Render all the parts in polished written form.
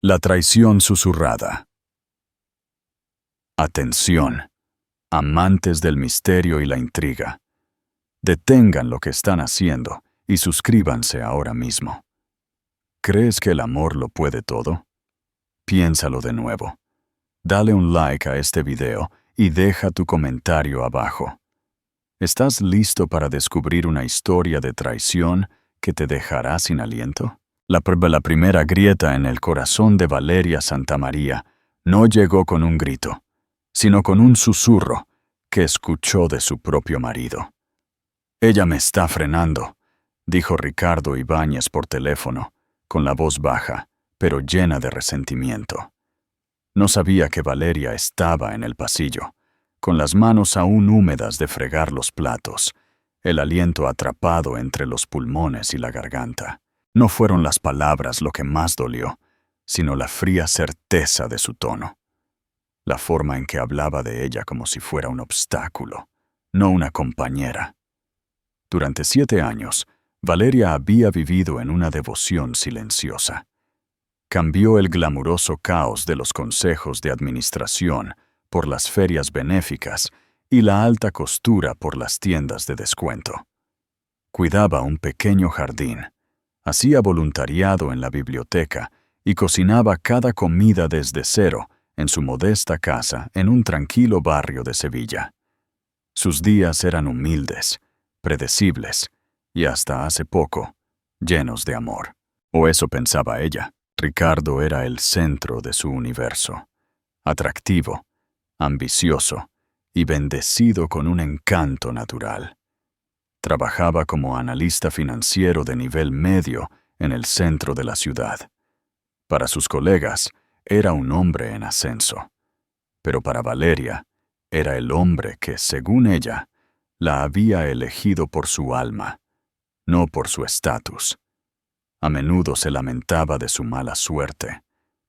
La traición susurrada. Atención, amantes del misterio y la intriga. Detengan lo que están haciendo y suscríbanse ahora mismo. ¿Crees que el amor lo puede todo? Piénsalo de nuevo. Dale un like a este video y deja tu comentario abajo. ¿Estás listo para descubrir una historia de traición que te dejará sin aliento? La primera grieta en el corazón de Valeria Santamaría no llegó con un grito, sino con un susurro que escuchó de su propio marido. «Ella me está frenando», dijo Ricardo Ibáñez por teléfono, con la voz baja, pero llena de resentimiento. No sabía que Valeria estaba en el pasillo, con las manos aún húmedas de fregar los platos, el aliento atrapado entre los pulmones y la garganta. No fueron las palabras lo que más dolió, sino la fría certeza de su tono. La forma en que hablaba de ella como si fuera un obstáculo, no una compañera. Durante 7 años, Valeria había vivido en una devoción silenciosa. Cambió el glamuroso caos de los consejos de administración por las ferias benéficas y la alta costura por las tiendas de descuento. Cuidaba un pequeño jardín, hacía voluntariado en la biblioteca y cocinaba cada comida desde cero en su modesta casa en un tranquilo barrio de Sevilla. Sus días eran humildes, predecibles y hasta hace poco, llenos de amor. O eso pensaba ella. Ricardo era el centro de su universo, atractivo, ambicioso y bendecido con un encanto natural. Trabajaba como analista financiero de nivel medio en el centro de la ciudad. Para sus colegas, era un hombre en ascenso. Pero para Valeria, era el hombre que, según ella, la había elegido por su alma, no por su estatus. A menudo se lamentaba de su mala suerte,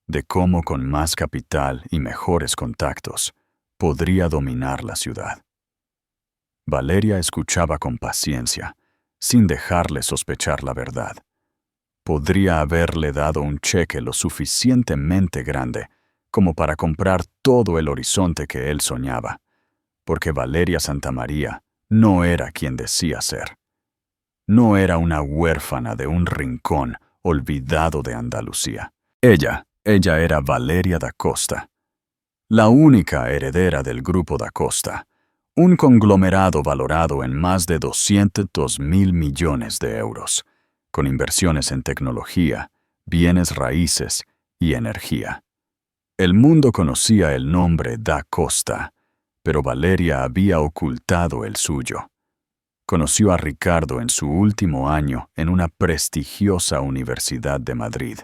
de cómo con más capital y mejores contactos podría dominar la ciudad. Valeria escuchaba con paciencia, sin dejarle sospechar la verdad. Podría haberle dado un cheque lo suficientemente grande como para comprar todo el horizonte que él soñaba, porque Valeria Santamaría no era quien decía ser. No era una huérfana de un rincón olvidado de Andalucía. Ella era Valeria da Costa, la única heredera del Grupo da Costa, un conglomerado valorado en más de 200.000 millones de euros, con inversiones en tecnología, bienes raíces y energía. El mundo conocía el nombre da Costa, pero Valeria había ocultado el suyo. Conoció a Ricardo en su último año en una prestigiosa universidad de Madrid,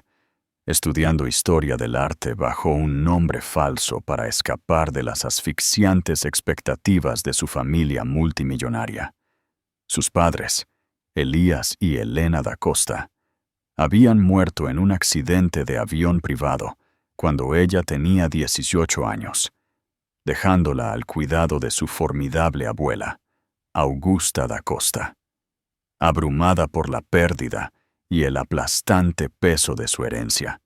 estudiando historia del arte bajo un nombre falso para escapar de las asfixiantes expectativas de su familia multimillonaria. Sus padres, Elías y Elena da Costa, habían muerto en un accidente de avión privado cuando ella tenía 18 años, dejándola al cuidado de su formidable abuela, Augusta da Costa. Abrumada por la pérdida y el aplastante peso de su herencia,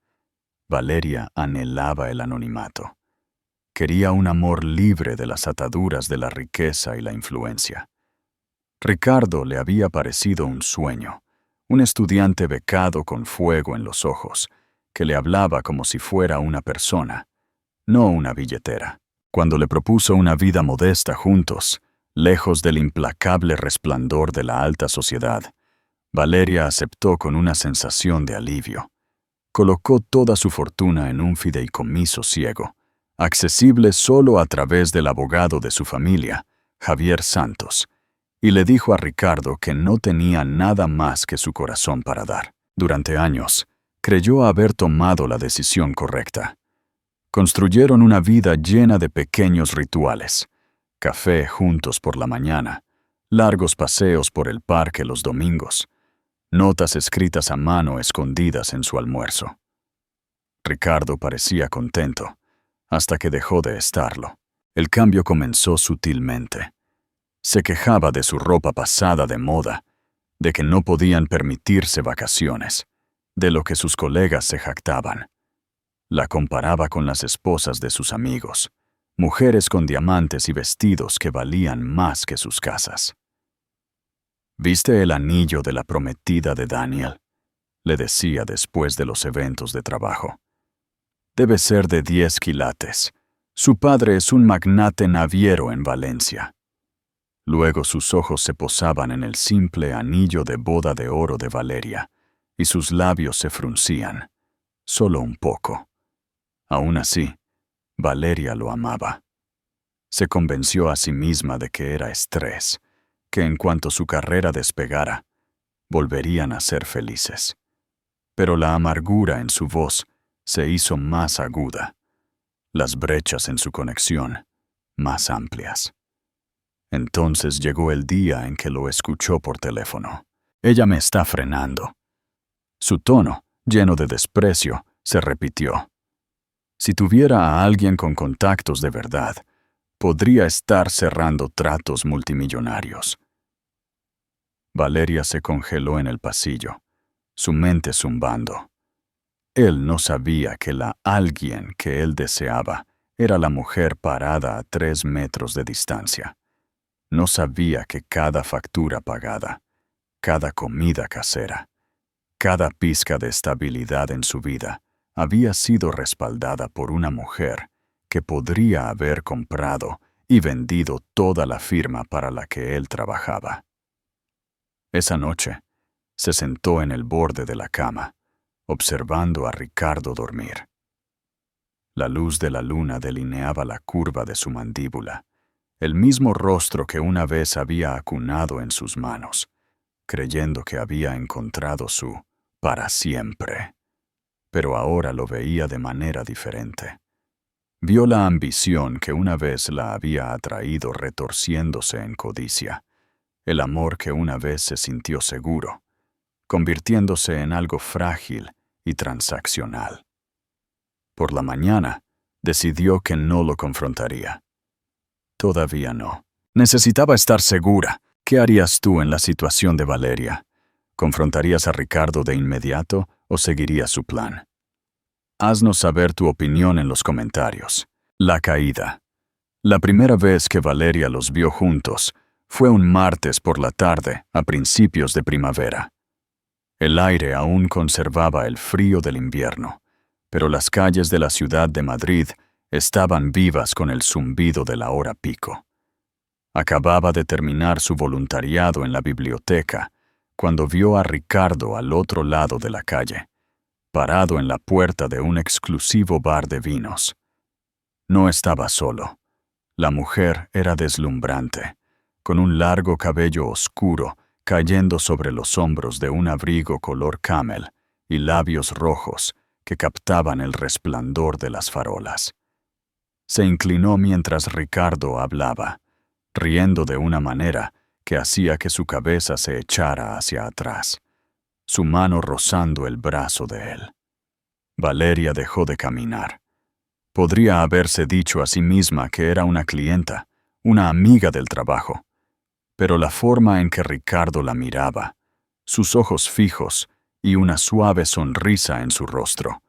Valeria anhelaba el anonimato. Quería un amor libre de las ataduras de la riqueza y la influencia. Ricardo le había parecido un sueño, un estudiante becado con fuego en los ojos, que le hablaba como si fuera una persona, no una billetera. Cuando le propuso una vida modesta juntos, lejos del implacable resplandor de la alta sociedad, Valeria aceptó con una sensación de alivio. Colocó toda su fortuna en un fideicomiso ciego, accesible solo a través del abogado de su familia, Javier Santos, y le dijo a Ricardo que no tenía nada más que su corazón para dar. Durante años, creyó haber tomado la decisión correcta. Construyeron una vida llena de pequeños rituales: café juntos por la mañana, largos paseos por el parque los domingos, notas escritas a mano escondidas en su almuerzo. Ricardo parecía contento, hasta que dejó de estarlo. El cambio comenzó sutilmente. Se quejaba de su ropa pasada de moda, de que no podían permitirse vacaciones, de lo que sus colegas se jactaban. La comparaba con las esposas de sus amigos, mujeres con diamantes y vestidos que valían más que sus casas. ¿Viste el anillo de la prometida de Daniel?, le decía después de los eventos de trabajo. Debe ser de 10 quilates. Su padre es un magnate naviero en Valencia. Luego sus ojos se posaban en el simple anillo de boda de oro de Valeria, y sus labios se fruncían, solo un poco. Aún así, Valeria lo amaba. Se convenció a sí misma de que era estrés, que en cuanto su carrera despegara, volverían a ser felices. Pero la amargura en su voz se hizo más aguda, las brechas en su conexión más amplias. Entonces llegó el día en que lo escuchó por teléfono. Ella me está frenando. Su tono, lleno de desprecio, se repitió. Si tuviera a alguien con contactos de verdad, podría estar cerrando tratos multimillonarios. Valeria se congeló en el pasillo, su mente zumbando. Él no sabía que la alguien que él deseaba era la mujer parada a 3 metros de distancia. No sabía que cada factura pagada, cada comida casera, cada pizca de estabilidad en su vida había sido respaldada por una mujer que podría haber comprado y vendido toda la firma para la que él trabajaba. Esa noche, se sentó en el borde de la cama, observando a Ricardo dormir. La luz de la luna delineaba la curva de su mandíbula, el mismo rostro que una vez había acunado en sus manos, creyendo que había encontrado su para siempre. Pero ahora lo veía de manera diferente. Vio la ambición que una vez la había atraído retorciéndose en codicia, el amor que una vez se sintió seguro, convirtiéndose en algo frágil y transaccional. Por la mañana, decidió que no lo confrontaría. Todavía no. Necesitaba estar segura. ¿Qué harías tú en la situación de Valeria? ¿Confrontarías a Ricardo de inmediato o seguirías su plan? Haznos saber tu opinión en los comentarios. La caída. La primera vez que Valeria los vio juntos fue un martes por la tarde a principios de primavera. El aire aún conservaba el frío del invierno, pero las calles de la ciudad de Madrid estaban vivas con el zumbido de la hora pico. Acababa de terminar su voluntariado en la biblioteca cuando vio a Ricardo al otro lado de la calle, parado en la puerta de un exclusivo bar de vinos. No estaba solo. La mujer era deslumbrante, con un largo cabello oscuro cayendo sobre los hombros de un abrigo color camel y labios rojos que captaban el resplandor de las farolas. Se inclinó mientras Ricardo hablaba, riendo de una manera que hacía que su cabeza se echara hacia atrás, su mano rozando el brazo de él. Valeria dejó de caminar. Podría haberse dicho a sí misma que era una clienta, una amiga del trabajo, pero la forma en que Ricardo la miraba, sus ojos fijos y una suave sonrisa en su rostro,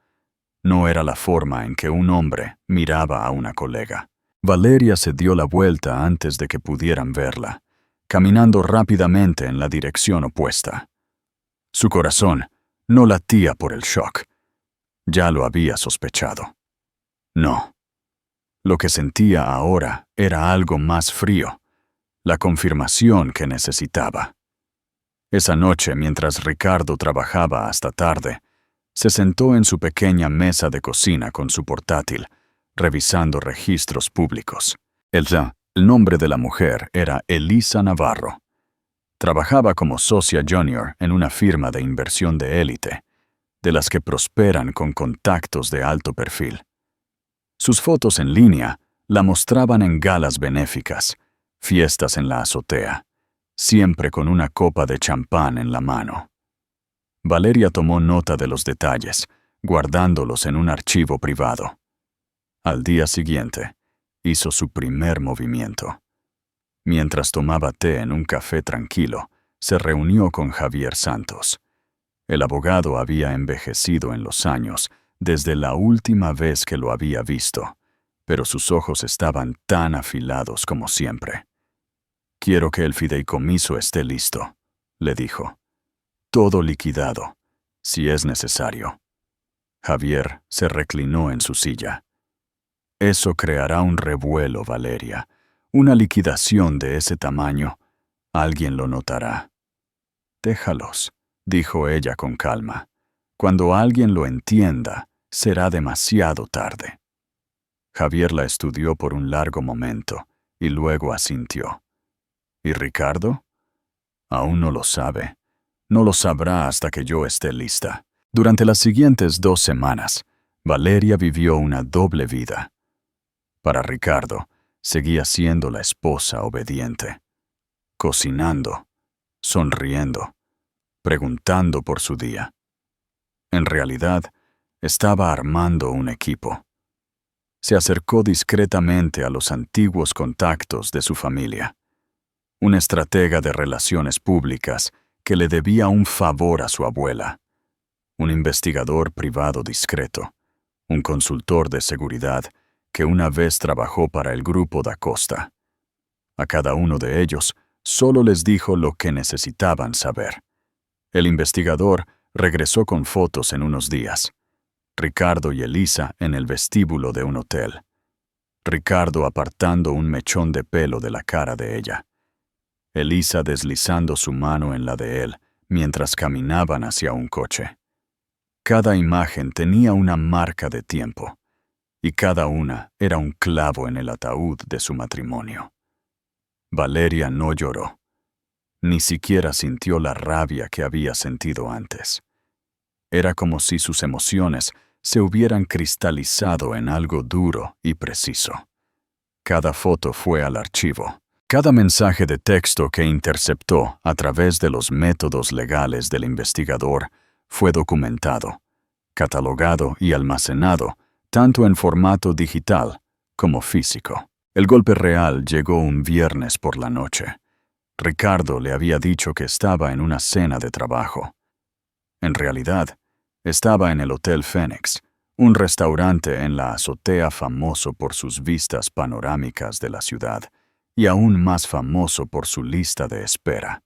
no era la forma en que un hombre miraba a una colega. Valeria se dio la vuelta antes de que pudieran verla, caminando rápidamente en la dirección opuesta. Su corazón no latía por el shock. Ya lo había sospechado. No. Lo que sentía ahora era algo más frío, la confirmación que necesitaba. Esa noche, mientras Ricardo trabajaba hasta tarde, se sentó en su pequeña mesa de cocina con su portátil, revisando registros públicos. El nombre de la mujer era Elisa Navarro. Trabajaba como socia junior en una firma de inversión de élite, de las que prosperan con contactos de alto perfil. Sus fotos en línea la mostraban en galas benéficas, fiestas en la azotea, siempre con una copa de champán en la mano. Valeria tomó nota de los detalles, guardándolos en un archivo privado. Al día siguiente, hizo su primer movimiento. Mientras tomaba té en un café tranquilo, se reunió con Javier Santos. El abogado había envejecido en los años, desde la última vez que lo había visto, pero sus ojos estaban tan afilados como siempre. «Quiero que el fideicomiso esté listo», le dijo. «Todo liquidado, si es necesario». Javier se reclinó en su silla. «Eso creará un revuelo, Valeria. Una liquidación de ese tamaño. Alguien lo notará». «Déjalos», dijo ella con calma. «Cuando alguien lo entienda, será demasiado tarde». Javier la estudió por un largo momento y luego asintió. «¿Y Ricardo?» «Aún no lo sabe. No lo sabrá hasta que yo esté lista». Durante las siguientes 2 semanas, Valeria vivió una doble vida. Para Ricardo, seguía siendo la esposa obediente, cocinando, sonriendo, preguntando por su día. En realidad, estaba armando un equipo. Se acercó discretamente a los antiguos contactos de su familia. Un estratega de relaciones públicas que le debía un favor a su abuela. Un investigador privado discreto. Un consultor de seguridad que una vez trabajó para el grupo Da Costa. A cada uno de ellos solo les dijo lo que necesitaban saber. El investigador regresó con fotos en unos días. Ricardo y Elisa en el vestíbulo de un hotel. Ricardo apartando un mechón de pelo de la cara de ella. Elisa deslizando su mano en la de él mientras caminaban hacia un coche. Cada imagen tenía una marca de tiempo, y cada una era un clavo en el ataúd de su matrimonio. Valeria no lloró. Ni siquiera sintió la rabia que había sentido antes. Era como si sus emociones se hubieran cristalizado en algo duro y preciso. Cada foto fue al archivo. Cada mensaje de texto que interceptó a través de los métodos legales del investigador fue documentado, catalogado y almacenado, tanto en formato digital como físico. El golpe real llegó un viernes por la noche. Ricardo le había dicho que estaba en una cena de trabajo. En realidad, estaba en el Hotel Fénix, un restaurante en la azotea famoso por sus vistas panorámicas de la ciudad y aún más famoso por su lista de espera.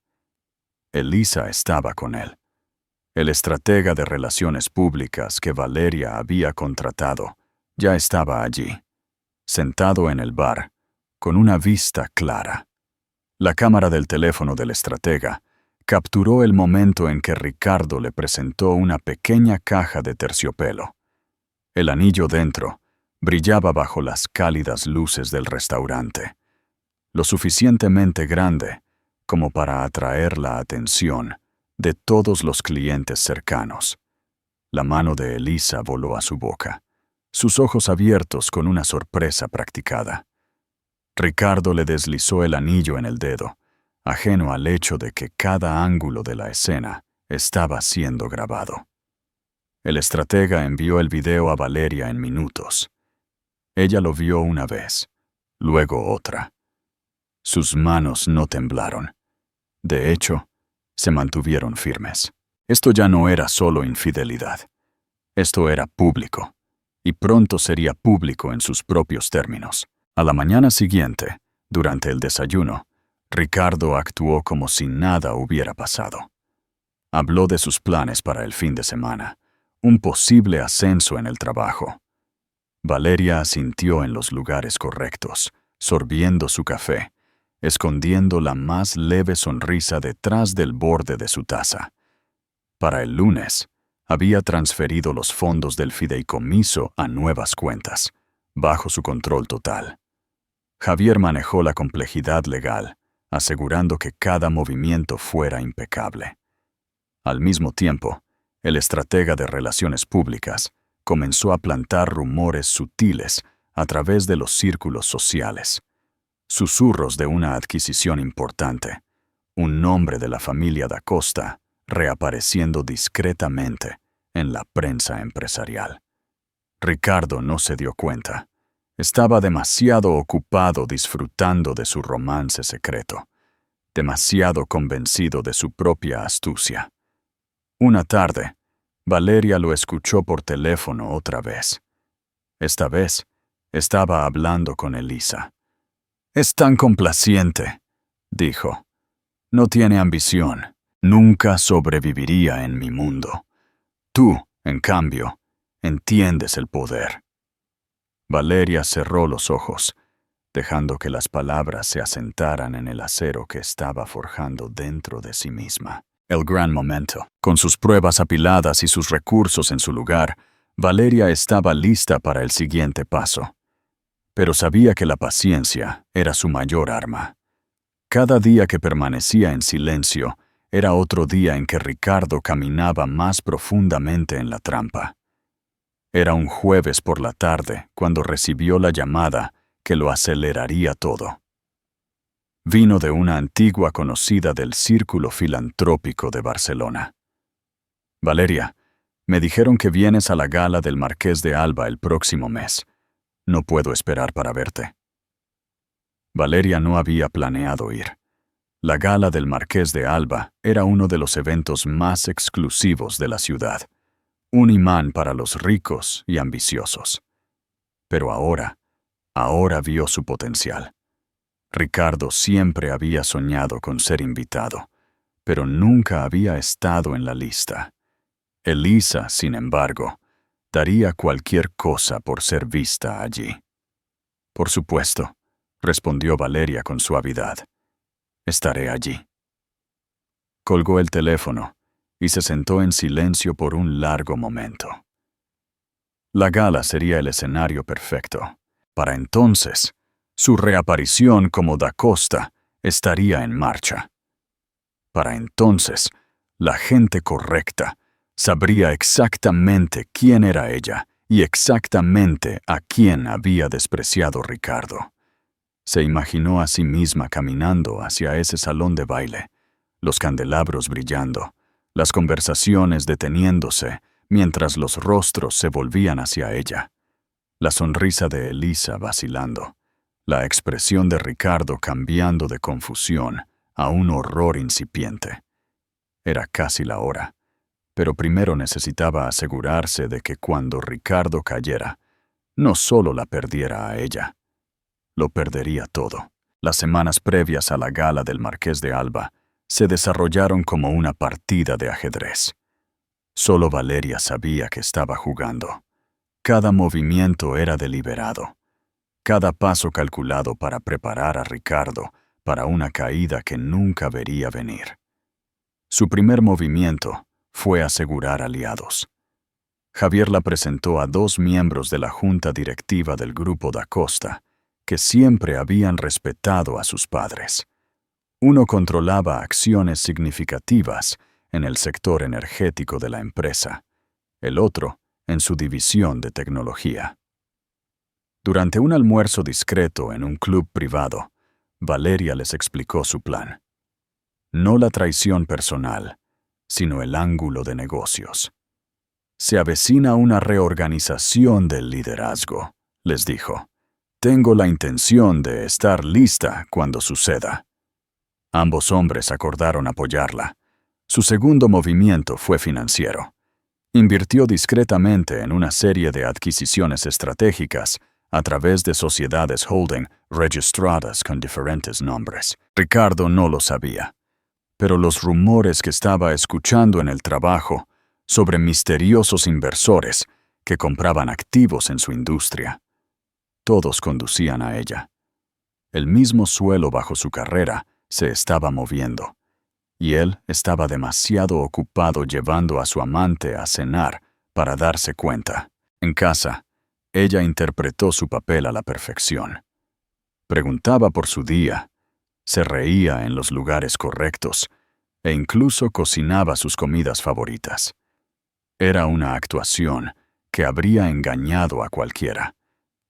Elisa estaba con él. El estratega de relaciones públicas que Valeria había contratado ya estaba allí, sentado en el bar, con una vista clara. La cámara del teléfono del estratega capturó el momento en que Ricardo le presentó una pequeña caja de terciopelo. El anillo dentro brillaba bajo las cálidas luces del restaurante, lo suficientemente grande como para atraer la atención de todos los clientes cercanos. La mano de Elisa voló a su boca, sus ojos abiertos con una sorpresa practicada. Ricardo le deslizó el anillo en el dedo, ajeno al hecho de que cada ángulo de la escena estaba siendo grabado. El estratega envió el video a Valeria en minutos. Ella lo vio una vez, luego otra. Sus manos no temblaron. De hecho, se mantuvieron firmes. Esto ya no era solo infidelidad. Esto era público, y pronto sería público en sus propios términos. A la mañana siguiente, durante el desayuno, Ricardo actuó como si nada hubiera pasado. Habló de sus planes para el fin de semana, un posible ascenso en el trabajo. Valeria asintió en los lugares correctos, sorbiendo su café, escondiendo la más leve sonrisa detrás del borde de su taza. Para el lunes, había transferido los fondos del fideicomiso a nuevas cuentas, bajo su control total. Javier manejó la complejidad legal, asegurando que cada movimiento fuera impecable. Al mismo tiempo, el estratega de relaciones públicas comenzó a plantar rumores sutiles a través de los círculos sociales. Susurros de una adquisición importante, un nombre de la familia Da Costa reapareciendo discretamente en la prensa empresarial. Ricardo no se dio cuenta. Estaba demasiado ocupado disfrutando de su romance secreto, demasiado convencido de su propia astucia. Una tarde, Valeria lo escuchó por teléfono otra vez. Esta vez, estaba hablando con Elisa. «Es tan complaciente», dijo. «No tiene ambición. Nunca sobreviviría en mi mundo. Tú, en cambio, entiendes el poder». Valeria cerró los ojos, dejando que las palabras se asentaran en el acero que estaba forjando dentro de sí misma. El gran momento. Con sus pruebas apiladas y sus recursos en su lugar, Valeria estaba lista para el siguiente paso. Pero sabía que la paciencia era su mayor arma. Cada día que permanecía en silencio era otro día en que Ricardo caminaba más profundamente en la trampa. Era un jueves por la tarde cuando recibió la llamada que lo aceleraría todo. Vino de una antigua conocida del círculo filantrópico de Barcelona. «Valeria, me dijeron que vienes a la gala del Marqués de Alba el próximo mes. No puedo esperar para verte». Valeria no había planeado ir. La gala del Marqués de Alba era uno de los eventos más exclusivos de la ciudad, un imán para los ricos y ambiciosos. Pero ahora vio su potencial. Ricardo siempre había soñado con ser invitado, pero nunca había estado en la lista. Elisa, sin embargo, daría cualquier cosa por ser vista allí. «Por supuesto», respondió Valeria con suavidad. «Estaré allí». Colgó el teléfono y se sentó en silencio por un largo momento. La gala sería el escenario perfecto. Para entonces, su reaparición como Da Costa estaría en marcha. Para entonces, la gente correcta sabría exactamente quién era ella y exactamente a quién había despreciado Ricardo. Se imaginó a sí misma caminando hacia ese salón de baile, los candelabros brillando, las conversaciones deteniéndose mientras los rostros se volvían hacia ella, la sonrisa de Elisa vacilando, la expresión de Ricardo cambiando de confusión a un horror incipiente. Era casi la hora, pero primero necesitaba asegurarse de que cuando Ricardo cayera, no solo la perdiera a ella, lo perdería todo. Las semanas previas a la gala del Marqués de Alba se desarrollaron como una partida de ajedrez. Solo Valeria sabía que estaba jugando. Cada movimiento era deliberado. Cada paso calculado para preparar a Ricardo para una caída que nunca vería venir. Su primer movimiento fue asegurar aliados. Javier la presentó a 2 miembros de la junta directiva del Grupo Da Costa, que siempre habían respetado a sus padres. Uno controlaba acciones significativas en el sector energético de la empresa, el otro en su división de tecnología. Durante un almuerzo discreto en un club privado, Valeria les explicó su plan. No la traición personal, sino el ángulo de negocios. «Se avecina una reorganización del liderazgo», les dijo. «Tengo la intención de estar lista cuando suceda». Ambos hombres acordaron apoyarla. Su segundo movimiento fue financiero. Invirtió discretamente en una serie de adquisiciones estratégicas a través de sociedades holding registradas con diferentes nombres. Ricardo no lo sabía, pero los rumores que estaba escuchando en el trabajo sobre misteriosos inversores que compraban activos en su industria, todos conducían a ella. El mismo suelo bajo su carrera se estaba moviendo, y él estaba demasiado ocupado llevando a su amante a cenar para darse cuenta. En casa, ella interpretó su papel a la perfección. Preguntaba por su día, se reía en los lugares correctos e incluso cocinaba sus comidas favoritas. Era una actuación que habría engañado a cualquiera,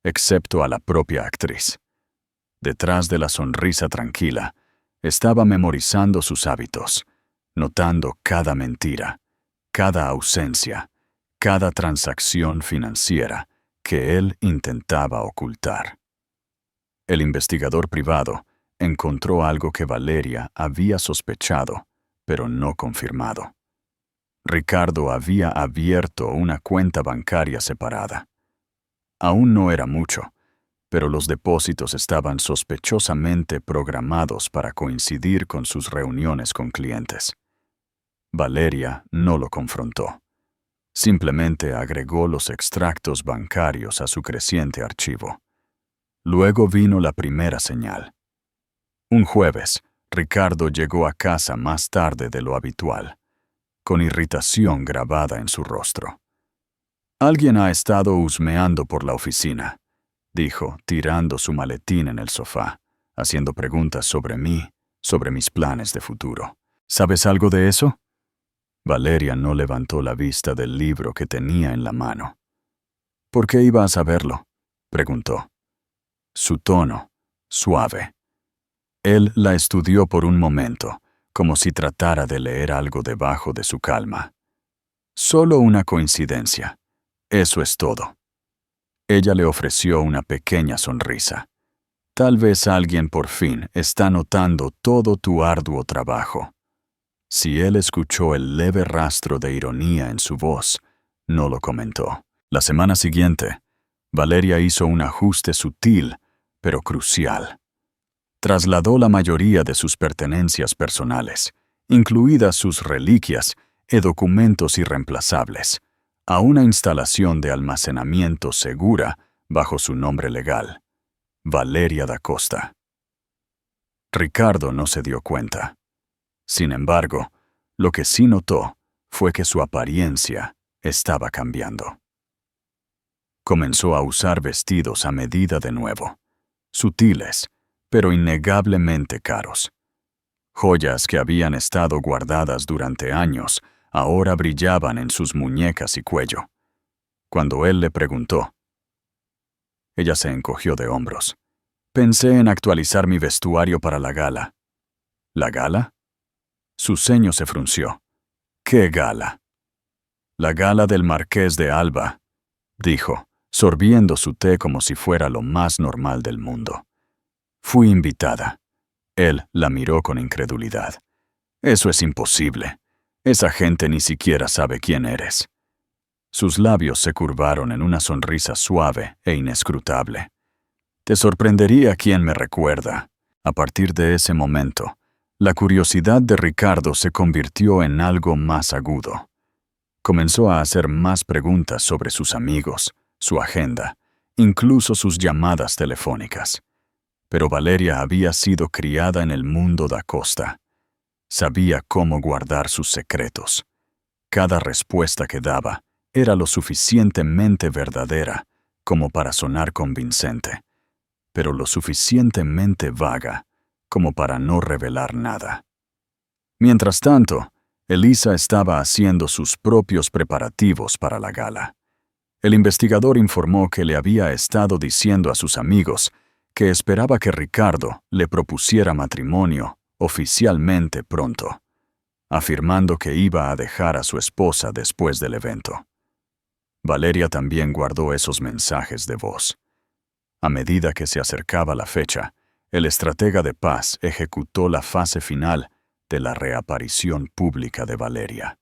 excepto a la propia actriz. Detrás de la sonrisa tranquila, estaba memorizando sus hábitos, notando cada mentira, cada ausencia, cada transacción financiera que él intentaba ocultar. El investigador privado encontró algo que Valeria había sospechado, pero no confirmado. Ricardo había abierto una cuenta bancaria separada. Aún no era mucho, pero los depósitos estaban sospechosamente programados para coincidir con sus reuniones con clientes. Valeria no lo confrontó. Simplemente agregó los extractos bancarios a su creciente archivo. Luego vino la primera señal. Un jueves, Ricardo llegó a casa más tarde de lo habitual, con irritación grabada en su rostro. «Alguien ha estado husmeando por la oficina», dijo, tirando su maletín en el sofá, haciendo preguntas sobre mí, sobre mis planes de futuro. «¿Sabes algo de eso?» Valeria no levantó la vista del libro que tenía en la mano. «¿Por qué iba a saberlo?», preguntó. Su tono, suave. Él la estudió por un momento, como si tratara de leer algo debajo de su calma. «Solo una coincidencia. Eso es todo». Ella le ofreció una pequeña sonrisa. «Tal vez alguien por fin está notando todo tu arduo trabajo». Si él escuchó el leve rastro de ironía en su voz, no lo comentó. La semana siguiente, Valeria hizo un ajuste sutil, pero crucial. Trasladó la mayoría de sus pertenencias personales, incluidas sus reliquias y documentos irreemplazables, a una instalación de almacenamiento segura bajo su nombre legal, Valeria da Costa. Ricardo no se dio cuenta. Sin embargo, lo que sí notó fue que su apariencia estaba cambiando. Comenzó a usar vestidos a medida de nuevo, sutiles, pero innegablemente caros. Joyas que habían estado guardadas durante años ahora brillaban en sus muñecas y cuello. Cuando él le preguntó, ella se encogió de hombros. «Pensé en actualizar mi vestuario para la gala». «¿La gala?» Su ceño se frunció. «¿Qué gala?» «La gala del Marqués de Alba», dijo, sorbiendo su té como si fuera lo más normal del mundo. «Fui invitada». Él la miró con incredulidad. «Eso es imposible. Esa gente ni siquiera sabe quién eres». Sus labios se curvaron en una sonrisa suave e inescrutable. «Te sorprendería quién me recuerda». A partir de ese momento, la curiosidad de Ricardo se convirtió en algo más agudo. Comenzó a hacer más preguntas sobre sus amigos, su agenda, incluso sus llamadas telefónicas. Pero Valeria había sido criada en el mundo da Costa. Sabía cómo guardar sus secretos. Cada respuesta que daba era lo suficientemente verdadera como para sonar convincente, pero lo suficientemente vaga como para no revelar nada. Mientras tanto, Elisa estaba haciendo sus propios preparativos para la gala. El investigador informó que le había estado diciendo a sus amigos que esperaba que Ricardo le propusiera matrimonio oficialmente pronto, afirmando que iba a dejar a su esposa después del evento. Valeria también guardó esos mensajes de voz. A medida que se acercaba la fecha, el estratega de paz ejecutó la fase final de la reaparición pública de Valeria.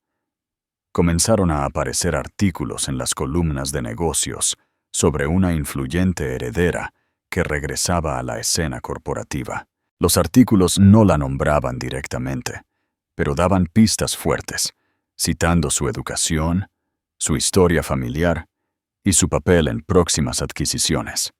Comenzaron a aparecer artículos en las columnas de negocios sobre una influyente heredera que regresaba a la escena corporativa. Los artículos no la nombraban directamente, pero daban pistas fuertes, citando su educación, su historia familiar y su papel en próximas adquisiciones.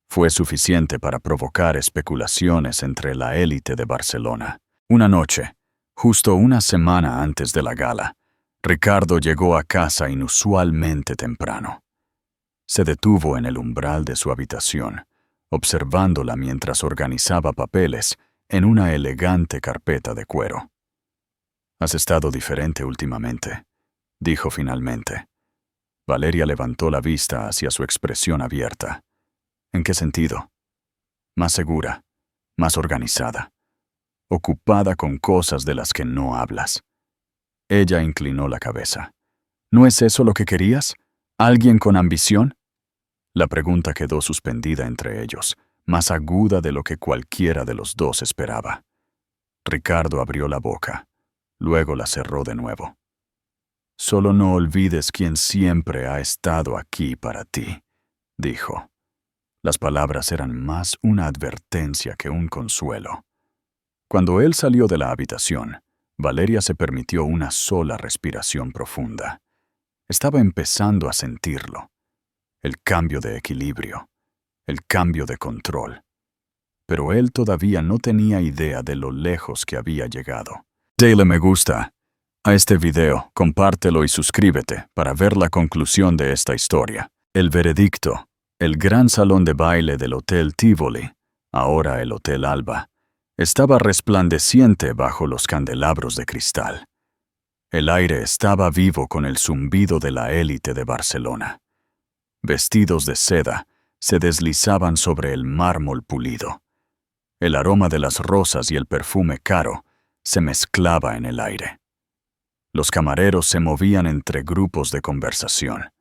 Fue suficiente para provocar especulaciones entre la élite de Barcelona. Una noche, justo una semana antes de la gala, Ricardo llegó a casa inusualmente temprano. Se detuvo en el umbral de su habitación, observándola mientras organizaba papeles en una elegante carpeta de cuero. «Has estado diferente últimamente», dijo finalmente. Valeria levantó la vista hacia su expresión abierta. «¿En qué sentido?» «Más segura, más organizada, ocupada con cosas de las que no hablas». Ella inclinó la cabeza. «¿No es eso lo que querías? ¿Alguien con ambición?» La pregunta quedó suspendida entre ellos, más aguda de lo que cualquiera de los dos esperaba. Ricardo abrió la boca, luego la cerró de nuevo. Solo no olvides quién siempre ha estado aquí para ti, dijo. Las palabras eran más una advertencia que un consuelo. Cuando él salió de la habitación, Valeria se permitió una sola respiración profunda. Estaba empezando a sentirlo. El cambio de equilibrio, el cambio de control. Pero él todavía no tenía idea de lo lejos que había llegado. Dale me gusta a este video, compártelo y suscríbete para ver la conclusión de esta historia. El veredicto. El gran salón de baile del Hotel Tivoli, ahora el Hotel Alba, estaba resplandeciente bajo los candelabros de cristal. El aire estaba vivo con el zumbido de la élite de Barcelona. Vestidos de seda se deslizaban sobre el mármol pulido. El aroma de las rosas y el perfume caro se mezclaba en el aire. Los camareros se movían entre grupos de conversación,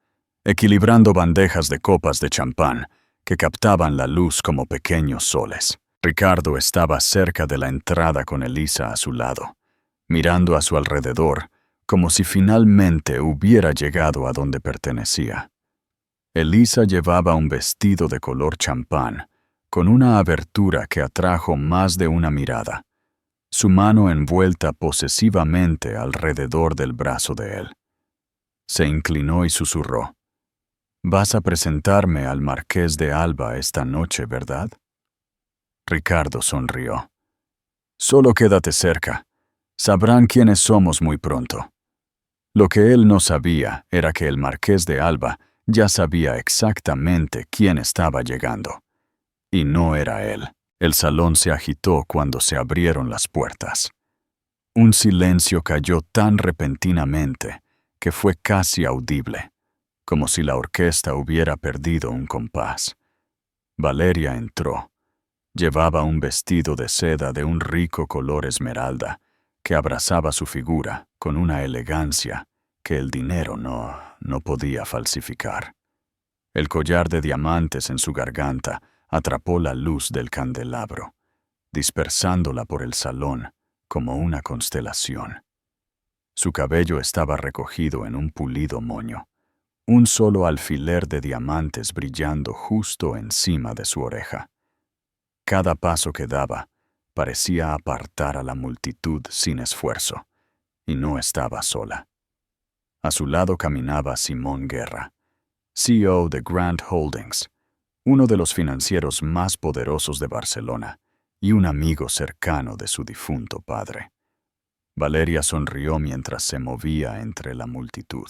equilibrando bandejas de copas de champán que captaban la luz como pequeños soles. Ricardo estaba cerca de la entrada con Elisa a su lado, mirando a su alrededor como si finalmente hubiera llegado a donde pertenecía. Elisa llevaba un vestido de color champán, con una abertura que atrajo más de una mirada, su mano envuelta posesivamente alrededor del brazo de él. Se inclinó y susurró: «Vas a presentarme al Marqués de Alba esta noche, ¿verdad?» Ricardo sonrió. «Solo quédate cerca. Sabrán quiénes somos muy pronto». Lo que él no sabía era que el Marqués de Alba ya sabía exactamente quién estaba llegando. Y no era él. El salón se agitó cuando se abrieron las puertas. Un silencio cayó tan repentinamente que fue casi audible, como si la orquesta hubiera perdido un compás. Valeria entró. Llevaba un vestido de seda de un rico color esmeralda que abrazaba su figura con una elegancia que el dinero no podía falsificar. El collar de diamantes en su garganta atrapó la luz del candelabro, dispersándola por el salón como una constelación. Su cabello estaba recogido en un pulido moño, un solo alfiler de diamantes brillando justo encima de su oreja. Cada paso que daba parecía apartar a la multitud sin esfuerzo, y no estaba sola. A su lado caminaba Simón Guerra, CEO de Grand Holdings, uno de los financieros más poderosos de Barcelona y un amigo cercano de su difunto padre. Valeria sonrió mientras se movía entre la multitud,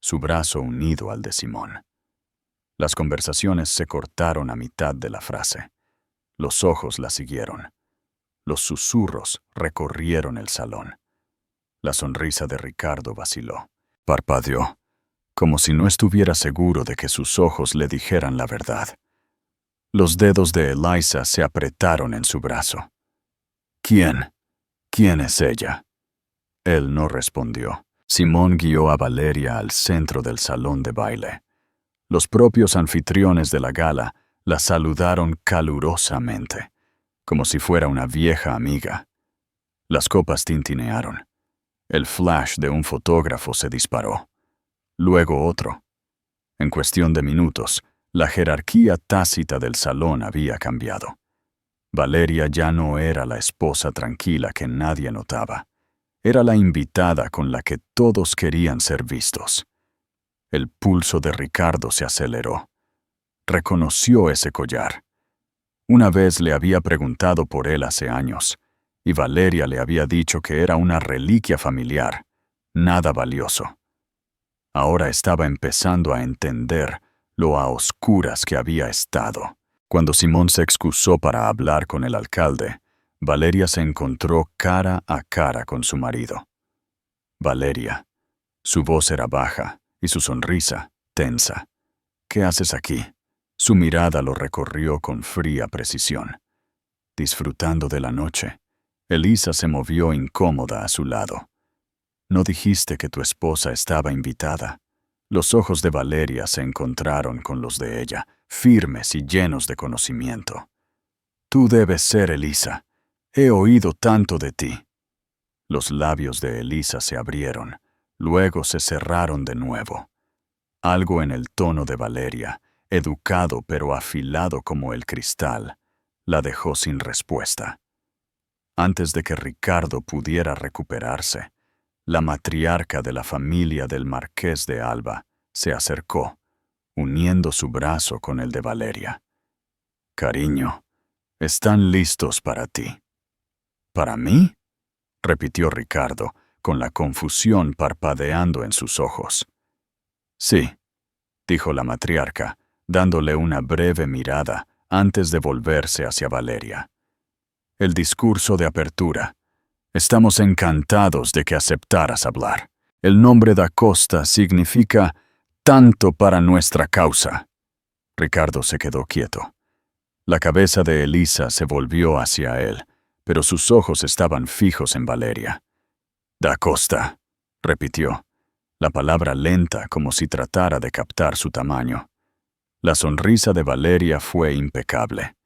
su brazo unido al de Simón. Las conversaciones se cortaron a mitad de la frase. Los ojos la siguieron. Los susurros recorrieron el salón. La sonrisa de Ricardo vaciló. Parpadeó, como si no estuviera seguro de que sus ojos le dijeran la verdad. Los dedos de Elisa se apretaron en su brazo. «¿Quién? ¿Quién es ella?» Él no respondió. Simón guió a Valeria al centro del salón de baile. Los propios anfitriones de la gala la saludaron calurosamente, como si fuera una vieja amiga. Las copas tintinearon. El flash de un fotógrafo se disparó. Luego otro. En cuestión de minutos, la jerarquía tácita del salón había cambiado. Valeria ya no era la esposa tranquila que nadie notaba. Era la invitada con la que todos querían ser vistos. El pulso de Ricardo se aceleró. Reconoció ese collar. Una vez le había preguntado por él hace años, y Valeria le había dicho que era una reliquia familiar, nada valioso. Ahora estaba empezando a entender lo a oscuras que había estado. Cuando Simón se excusó para hablar con el alcalde, Valeria se encontró cara a cara con su marido. «Valeria». Su voz era baja y su sonrisa tensa. «¿Qué haces aquí?» Su mirada lo recorrió con fría precisión. Disfrutando de la noche, Elisa se movió incómoda a su lado. «¿No dijiste que tu esposa estaba invitada?» Los ojos de Valeria se encontraron con los de ella, firmes y llenos de conocimiento. «Tú debes ser Elisa. He oído tanto de ti». Los labios de Elisa se abrieron, Luego se cerraron de nuevo. Algo en el tono de Valeria, educado pero afilado como el cristal, la dejó sin respuesta. Antes de que Ricardo pudiera recuperarse, la matriarca de la familia del Marqués de Alba se acercó, uniendo su brazo con el de Valeria. «Cariño, están listos para ti». «¿Para mí?», repitió Ricardo, con la confusión parpadeando en sus ojos. «Sí», dijo la matriarca, dándole una breve mirada antes de volverse hacia Valeria. «El discurso de apertura. Estamos encantados de que aceptaras hablar. El nombre da Costa significa tanto para nuestra causa». Ricardo se quedó quieto. La cabeza de Elisa se volvió hacia él, pero sus ojos estaban fijos en Valeria. «Da Costa», repitió, la palabra lenta como si tratara de captar su tamaño. La sonrisa de Valeria fue impecable.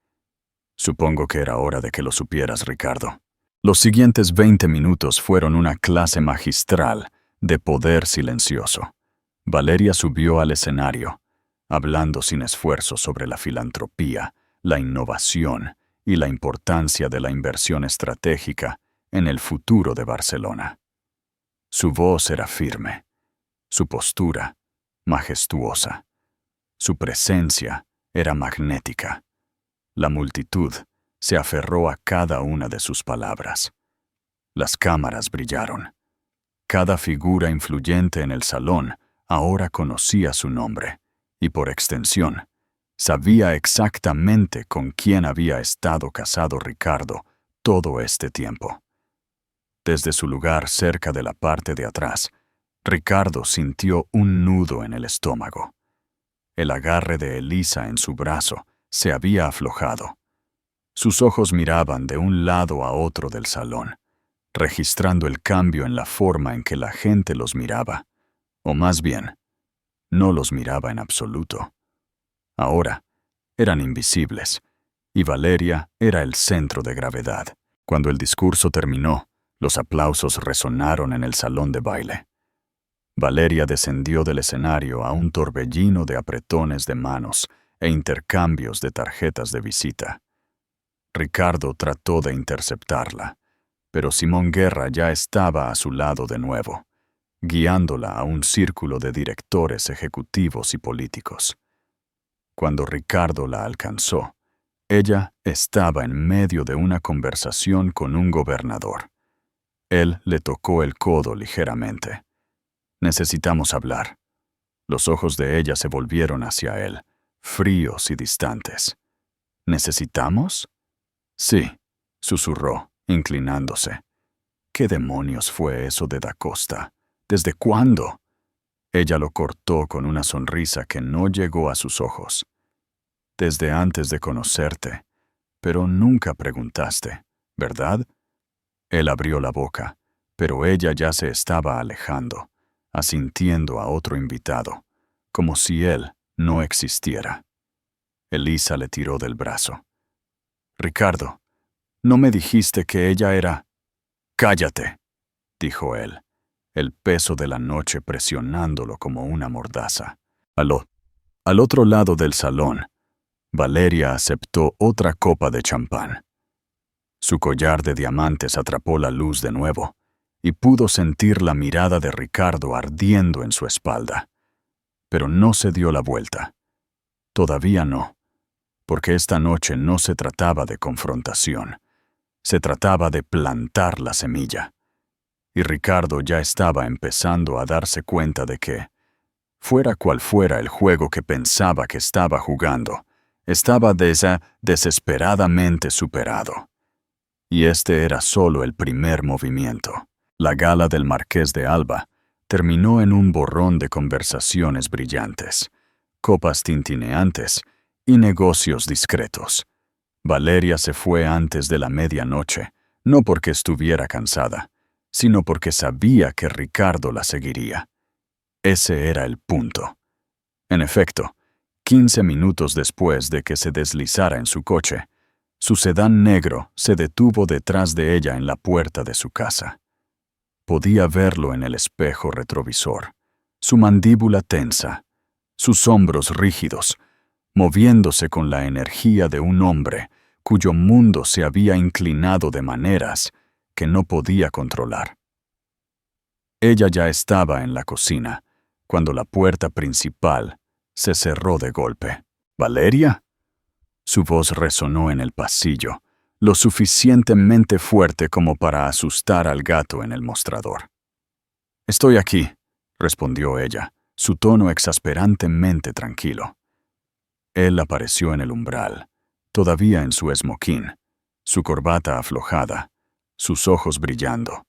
«Supongo que era hora de que lo supieras, Ricardo». Los siguientes 20 minutos fueron una clase magistral de poder silencioso. Valeria subió al escenario, hablando sin esfuerzo sobre la filantropía, la innovación y la importancia de la inversión estratégica en el futuro de Barcelona. Su voz era firme, su postura majestuosa, su presencia era magnética. La multitud se aferró a cada una de sus palabras. Las cámaras brillaron. Cada figura influyente en el salón ahora conocía su nombre y, por extensión, sabía exactamente con quién había estado casado Ricardo todo este tiempo. Desde su lugar cerca de la parte de atrás, Ricardo sintió un nudo en el estómago. El agarre de Elisa en su brazo se había aflojado. Sus ojos miraban de un lado a otro del salón, registrando el cambio en la forma en que la gente los miraba, o más bien, no los miraba en absoluto. Ahora, eran invisibles, y Valeria era el centro de gravedad. Cuando el discurso terminó, los aplausos resonaron en el salón de baile. Valeria descendió del escenario a un torbellino de apretones de manos e intercambios de tarjetas de visita. Ricardo trató de interceptarla, pero Simón Guerra ya estaba a su lado de nuevo, guiándola a un círculo de directores ejecutivos y políticos. Cuando Ricardo la alcanzó, ella estaba en medio de una conversación con un gobernador. Él le tocó el codo ligeramente. «Necesitamos hablar». Los ojos de ella se volvieron hacia él, fríos y distantes. «¿Necesitamos?» «Sí», susurró, inclinándose. «¿Qué demonios fue eso de Da Costa? ¿Desde cuándo?» Ella lo cortó con una sonrisa que no llegó a sus ojos. «Desde antes de conocerte, pero nunca preguntaste, ¿verdad?» Él abrió la boca, pero ella ya se estaba alejando, asintiendo a otro invitado, como si él no existiera. Elisa le tiró del brazo. «Ricardo, ¿no me dijiste que ella era...?» «Cállate», dijo él, el peso de la noche presionándolo como una mordaza. Al otro lado del salón, Valeria aceptó otra copa de champán. Su collar de diamantes atrapó la luz de nuevo, y pudo sentir la mirada de Ricardo ardiendo en su espalda. Pero no se dio la vuelta. Todavía no, porque esta noche no se trataba de confrontación. Se trataba de plantar la semilla. Y Ricardo ya estaba empezando a darse cuenta de que, fuera cual fuera el juego que pensaba que estaba jugando, estaba desesperadamente superado. Y este era solo el primer movimiento. La gala del Marqués de Alba terminó en un borrón de conversaciones brillantes, copas tintineantes y negocios discretos. Valeria se fue antes de la medianoche, no porque estuviera cansada, sino porque sabía que Ricardo la seguiría. Ese era el punto. En efecto, 15 minutos después de que se deslizara en su coche, su sedán negro se detuvo detrás de ella en la puerta de su casa. Podía verlo en el espejo retrovisor, su mandíbula tensa, sus hombros rígidos, moviéndose con la energía de un hombre cuyo mundo se había inclinado de maneras que no podía controlar. Ella ya estaba en la cocina, cuando la puerta principal se cerró de golpe. ¿Valeria? Su voz resonó en el pasillo, lo suficientemente fuerte como para asustar al gato en el mostrador. «Estoy aquí», respondió ella, su tono exasperantemente tranquilo. Él apareció en el umbral, todavía en su esmoquín, su corbata aflojada, sus ojos brillando.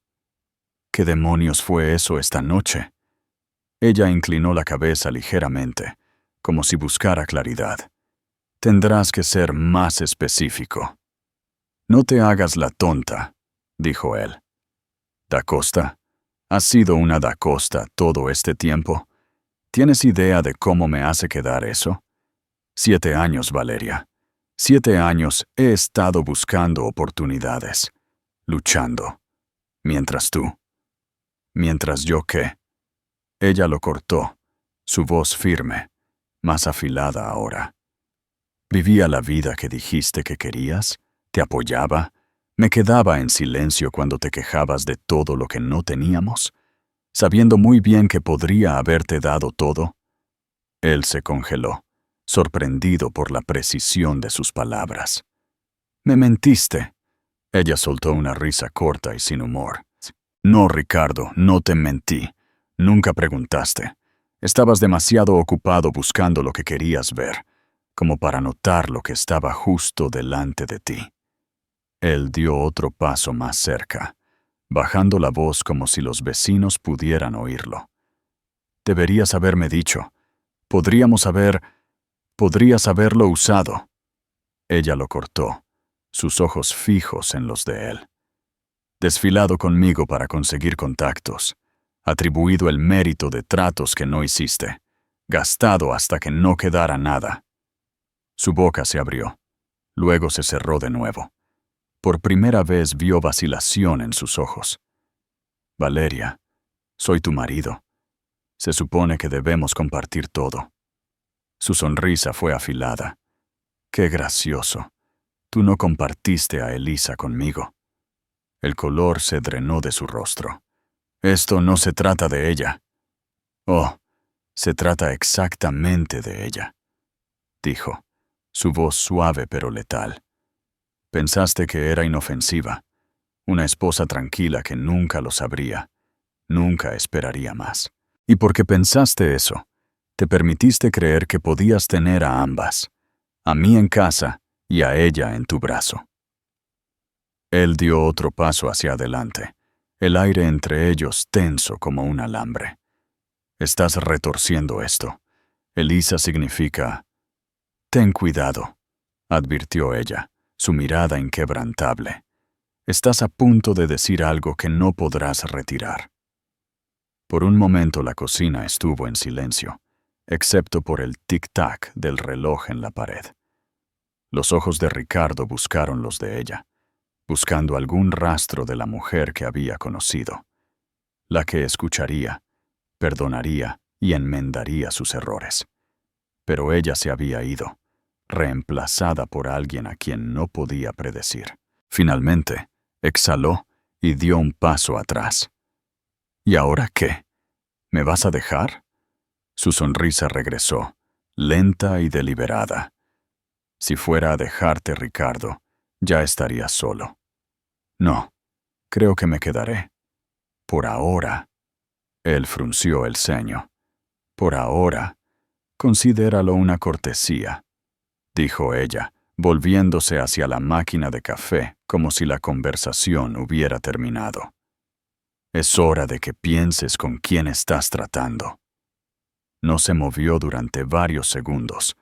¿Qué demonios fue eso esta noche? Ella inclinó la cabeza ligeramente, como si buscara claridad. «Tendrás que ser más específico». «No te hagas la tonta», dijo él. «Da Costa, ¿has sido una Da Costa todo este tiempo? ¿Tienes idea de cómo me hace quedar eso? 7 años, Valeria. 7 años he estado buscando oportunidades, luchando. Mientras tú. ¿Mientras yo qué?» Ella lo cortó, su voz firme, más afilada ahora. «Vivía la vida que dijiste que querías, te apoyaba, me quedaba en silencio cuando te quejabas de todo lo que no teníamos, sabiendo muy bien que podría haberte dado todo». Él se congeló, sorprendido por la precisión de sus palabras. «Me mentiste». Ella soltó una risa corta y sin humor. «No, Ricardo, no te mentí. Nunca preguntaste. Estabas demasiado ocupado buscando lo que querías ver, como para notar lo que estaba justo delante de ti». Él dio otro paso más cerca, bajando la voz como si los vecinos pudieran oírlo. «Deberías haberme dicho. Podrías haberlo usado». Ella lo cortó, sus ojos fijos en los de él. «Desfilado conmigo para conseguir contactos, atribuido el mérito de tratos que no hiciste, gastado hasta que no quedara nada». Su boca se abrió, luego se cerró de nuevo. Por primera vez vio vacilación en sus ojos. «Valeria, soy tu marido. Se supone que debemos compartir todo». Su sonrisa fue afilada. «Qué gracioso. Tú no compartiste a Elisa conmigo». El color se drenó de su rostro. «Esto no se trata de ella». «Oh, se trata exactamente de ella», dijo, su voz suave pero letal. «Pensaste que era inofensiva, una esposa tranquila que nunca lo sabría, nunca esperaría más. Y porque pensaste eso, te permitiste creer que podías tener a ambas, a mí en casa y a ella en tu brazo». Él dio otro paso hacia adelante, el aire entre ellos tenso como un alambre. «Estás retorciendo esto. Elisa significa...». «Ten cuidado», advirtió ella, su mirada inquebrantable. «Estás a punto de decir algo que no podrás retirar». Por un momento la cocina estuvo en silencio, excepto por el tic-tac del reloj en la pared. Los ojos de Ricardo buscaron los de ella, buscando algún rastro de la mujer que había conocido, la que escucharía, perdonaría y enmendaría sus errores. Pero ella se había ido, reemplazada por alguien a quien no podía predecir. Finalmente, exhaló y dio un paso atrás. «¿Y ahora qué? ¿Me vas a dejar?» Su sonrisa regresó, lenta y deliberada. «Si fuera a dejarte, Ricardo, ya estaría solo». «No, creo que me quedaré. Por ahora». Él frunció el ceño. «Por ahora, considéralo una cortesía», dijo ella, volviéndose hacia la máquina de café como si la conversación hubiera terminado. «Es hora de que pienses con quién estás tratando». No se movió durante varios segundos.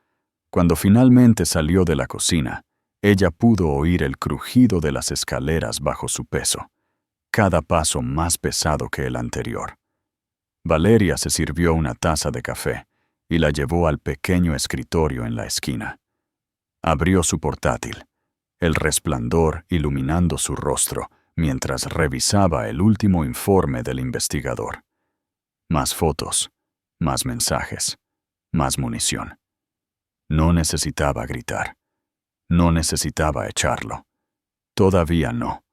Cuando finalmente salió de la cocina, ella pudo oír el crujido de las escaleras bajo su peso, cada paso más pesado que el anterior. Valeria se sirvió una taza de café y la llevó al pequeño escritorio en la esquina. Abrió su portátil, el resplandor iluminando su rostro mientras revisaba el último informe del investigador. Más fotos, más mensajes, más munición. No necesitaba gritar. No necesitaba echarlo. Todavía no.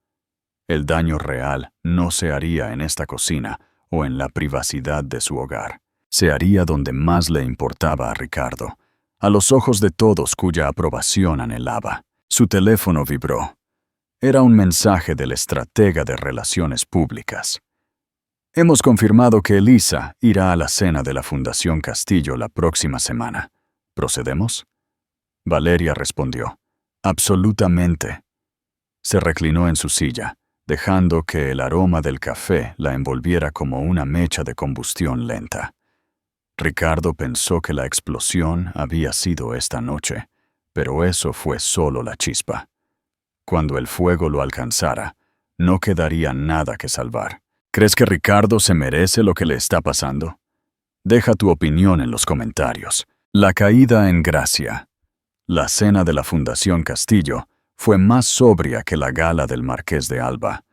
El daño real no se haría en esta cocina o en la privacidad de su hogar. Se haría donde más le importaba a Ricardo, a los ojos de todos cuya aprobación anhelaba. Su teléfono vibró. Era un mensaje del estratega de relaciones públicas. Hemos confirmado que Elisa irá a la cena de la Fundación Castillo la próxima semana. ¿Procedemos? Valeria respondió. Absolutamente. Se reclinó en su silla, dejando que el aroma del café la envolviera como una mecha de combustión lenta. Ricardo pensó que la explosión había sido esta noche, pero eso fue solo la chispa. Cuando el fuego lo alcanzara, no quedaría nada que salvar. ¿Crees que Ricardo se merece lo que le está pasando? Deja tu opinión en los comentarios. La caída en gracia. La cena de la Fundación Castillo fue más sobria que la gala del Marqués de Alba,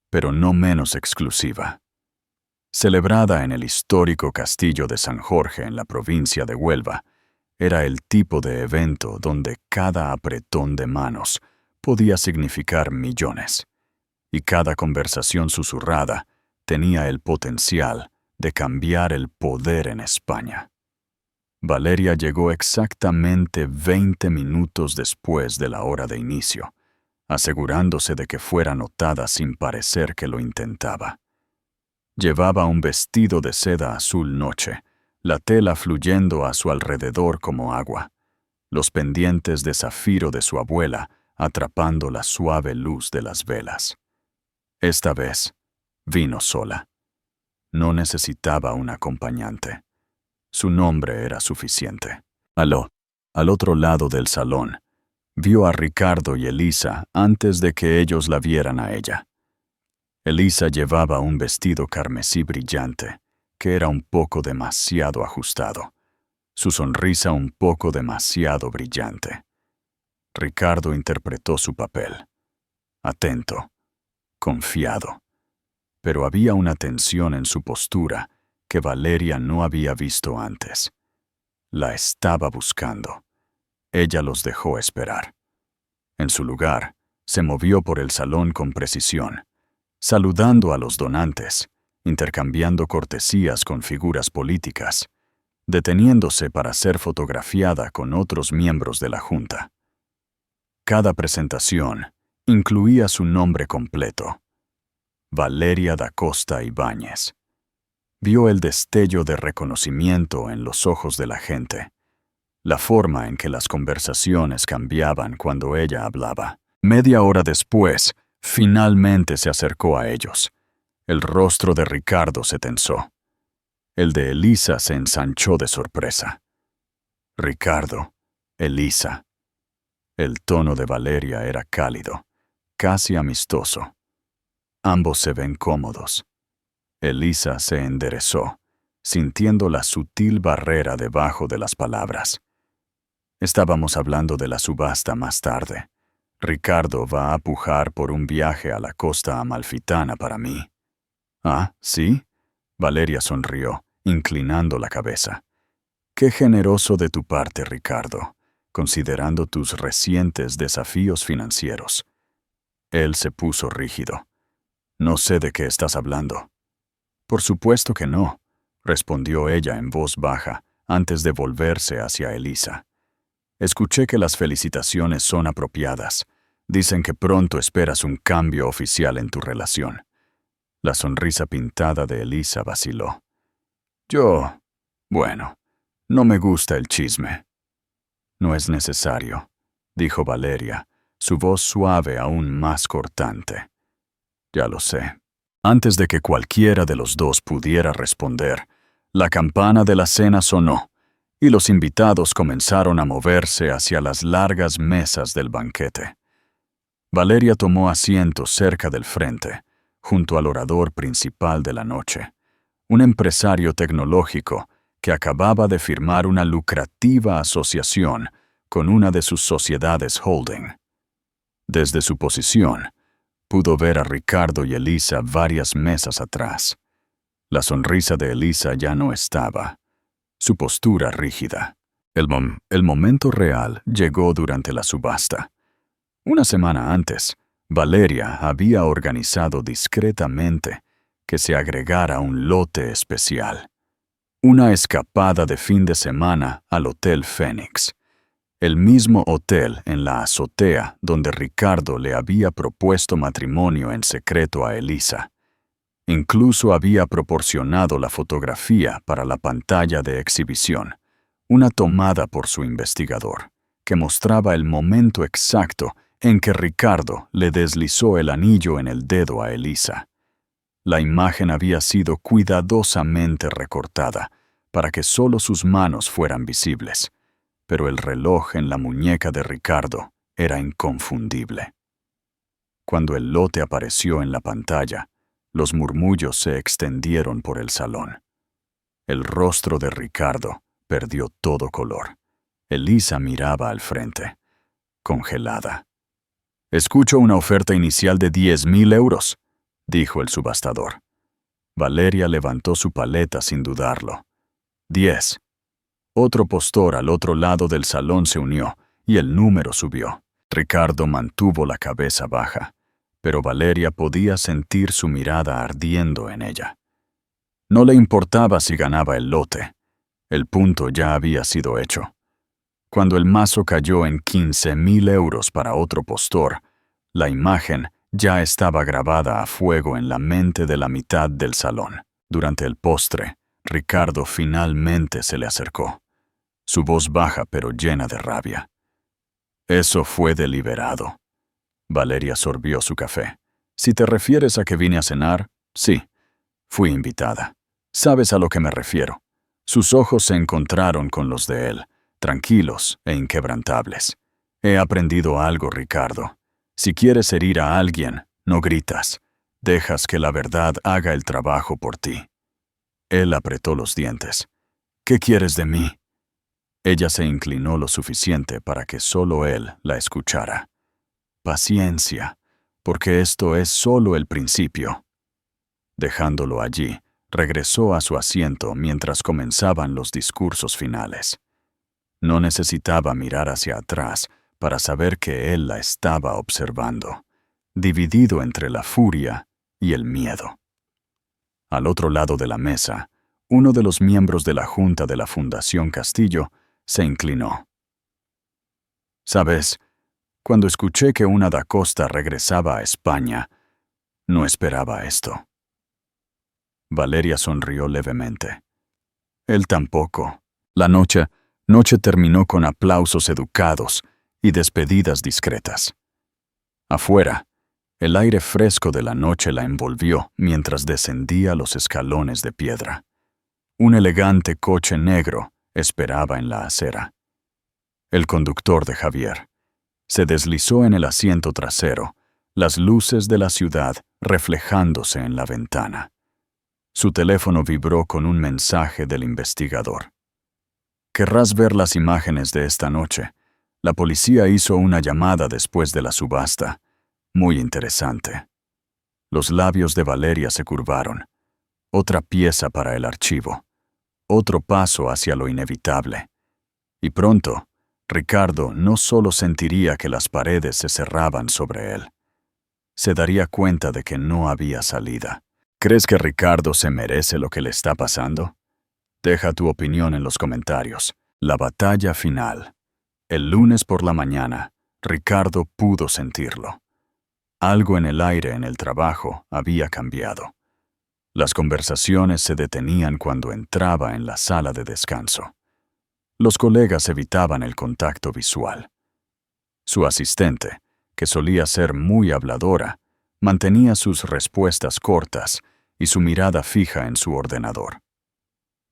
pero no menos exclusiva. Celebrada en el histórico Castillo de San Jorge en la provincia de Huelva, era el tipo de evento donde cada apretón de manos podía significar millones, y cada conversación susurrada tenía el potencial de cambiar el poder en España. Valeria llegó exactamente 20 minutos después de la hora de inicio, asegurándose de que fuera notada sin parecer que lo intentaba. Llevaba un vestido de seda azul noche, la tela fluyendo a su alrededor como agua, los pendientes de zafiro de su abuela atrapando la suave luz de las velas. Esta vez, vino sola. No necesitaba un acompañante. Su nombre era suficiente. Al otro lado del salón, vio a Ricardo y Elisa antes de que ellos la vieran a ella. Elisa llevaba un vestido carmesí brillante, que era un poco demasiado ajustado. Su sonrisa un poco demasiado brillante. Ricardo interpretó su papel. Atento, confiado. Pero había una tensión en su postura que Valeria no había visto antes. La estaba buscando. Ella los dejó esperar. En su lugar, se movió por el salón con precisión, saludando a los donantes, intercambiando cortesías con figuras políticas, deteniéndose para ser fotografiada con otros miembros de la Junta. Cada presentación incluía su nombre completo: Valeria da Costa Ibáñez. Vio el destello de reconocimiento en los ojos de la gente, la forma en que las conversaciones cambiaban cuando ella hablaba. Media hora después, finalmente se acercó a ellos. El rostro de Ricardo se tensó. El de Elisa se ensanchó de sorpresa. Ricardo, Elisa. El tono de Valeria era cálido, casi amistoso. Ambos se ven cómodos. Elisa se enderezó, sintiendo la sutil barrera debajo de las palabras. Estábamos hablando de la subasta más tarde. Ricardo va a pujar por un viaje a la costa amalfitana para mí. ¿Ah, sí? Valeria sonrió, inclinando la cabeza. Qué generoso de tu parte, Ricardo, considerando tus recientes desafíos financieros. Él se puso rígido. No sé de qué estás hablando. Por supuesto que no, respondió ella en voz baja, antes de volverse hacia Elisa. Escuché que las felicitaciones son apropiadas. Dicen que pronto esperas un cambio oficial en tu relación. La sonrisa pintada de Elisa vaciló. Bueno, no me gusta el chisme. No es necesario, dijo Valeria, su voz suave aún más cortante. Ya lo sé. Antes de que cualquiera de los dos pudiera responder, la campana de la cena sonó, y los invitados comenzaron a moverse hacia las largas mesas del banquete. Valeria tomó asiento cerca del frente, junto al orador principal de la noche, un empresario tecnológico que acababa de firmar una lucrativa asociación con una de sus sociedades holding. Desde su posición, pudo ver a Ricardo y Elisa varias mesas atrás. La sonrisa de Elisa ya no estaba, su postura rígida. El momento real llegó durante la subasta. Una semana antes, Valeria había organizado discretamente que se agregara un lote especial. Una escapada de fin de semana al Hotel Fénix, el mismo hotel en la azotea donde Ricardo le había propuesto matrimonio en secreto a Elisa. Incluso había proporcionado la fotografía para la pantalla de exhibición, una tomada por su investigador, que mostraba el momento exacto en que Ricardo le deslizó el anillo en el dedo a Elisa. La imagen había sido cuidadosamente recortada para que solo sus manos fueran visibles, pero el reloj en la muñeca de Ricardo era inconfundible. Cuando el lote apareció en la pantalla, los murmullos se extendieron por el salón. El rostro de Ricardo perdió todo color. Elisa miraba al frente, congelada. «Escucho una oferta inicial de 10.000 euros», dijo el subastador. Valeria levantó su paleta sin dudarlo. 10. Otro postor al otro lado del salón se unió y el número subió. Ricardo mantuvo la cabeza baja, pero Valeria podía sentir su mirada ardiendo en ella. No le importaba si ganaba el lote. El punto ya había sido hecho. Cuando el mazo cayó en 15.000 euros para otro postor, la imagen ya estaba grabada a fuego en la mente de la mitad del salón. Durante el postre, Ricardo finalmente se le acercó, su voz baja pero llena de rabia. «Eso fue deliberado». Valeria sorbió su café. «Si te refieres a que vine a cenar, sí, fui invitada. Sabes a lo que me refiero». Sus ojos se encontraron con los de él, tranquilos e inquebrantables. «He aprendido algo, Ricardo. Si quieres herir a alguien, no gritas. Dejas que la verdad haga el trabajo por ti». Él apretó los dientes. «¿Qué quieres de mí?» Ella se inclinó lo suficiente para que solo él la escuchara. «Paciencia, porque esto es solo el principio». Dejándolo allí, regresó a su asiento mientras comenzaban los discursos finales. No necesitaba mirar hacia atrás para saber que él la estaba observando, dividido entre la furia y el miedo. Al otro lado de la mesa, uno de los miembros de la Junta de la Fundación Castillo se inclinó. «Sabes, cuando escuché que una Da Costa regresaba a España, no esperaba esto». Valeria sonrió levemente. Él tampoco. La noche terminó con aplausos educados y despedidas discretas. Afuera, el aire fresco de la noche la envolvió mientras descendía los escalones de piedra. Un elegante coche negro esperaba en la acera. El conductor de Javier se deslizó en el asiento trasero, las luces de la ciudad reflejándose en la ventana. Su teléfono vibró con un mensaje del investigador. «Querrás ver las imágenes de esta noche. La policía hizo una llamada después de la subasta. Muy interesante». Los labios de Valeria se curvaron. Otra pieza para el archivo. Otro paso hacia lo inevitable. Y pronto, Ricardo no solo sentiría que las paredes se cerraban sobre él. Se daría cuenta de que no había salida. ¿Crees que Ricardo se merece lo que le está pasando? Deja tu opinión en los comentarios. La batalla final. El lunes por la mañana, Ricardo pudo sentirlo. Algo en el aire en el trabajo había cambiado. Las conversaciones se detenían cuando entraba en la sala de descanso. Los colegas evitaban el contacto visual. Su asistente, que solía ser muy habladora, mantenía sus respuestas cortas y su mirada fija en su ordenador.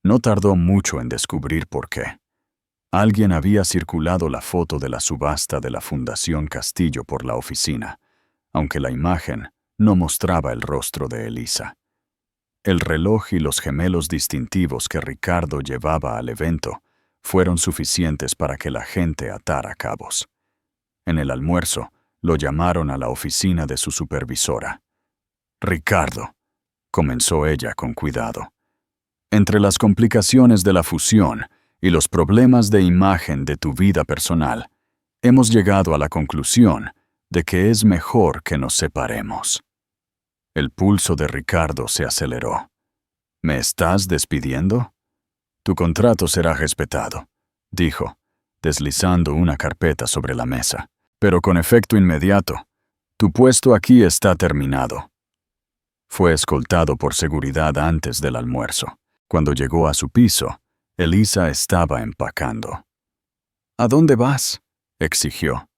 No tardó mucho en descubrir por qué. Alguien había circulado la foto de la subasta de la Fundación Castillo por la oficina, aunque la imagen no mostraba el rostro de Elisa. El reloj y los gemelos distintivos que Ricardo llevaba al evento fueron suficientes para que la gente atara cabos. En el almuerzo, lo llamaron a la oficina de su supervisora. «Ricardo», comenzó ella con cuidado, «entre las complicaciones de la fusión y los problemas de imagen de tu vida personal, hemos llegado a la conclusión de que es mejor que nos separemos». El pulso de Ricardo se aceleró. «¿Me estás despidiendo?» «Tu contrato será respetado», dijo, deslizando una carpeta sobre la mesa. «Pero con efecto inmediato. Tu puesto aquí está terminado». Fue escoltado por seguridad antes del almuerzo. Cuando llegó a su piso, Elisa estaba empacando. «¿A dónde vas?», exigió.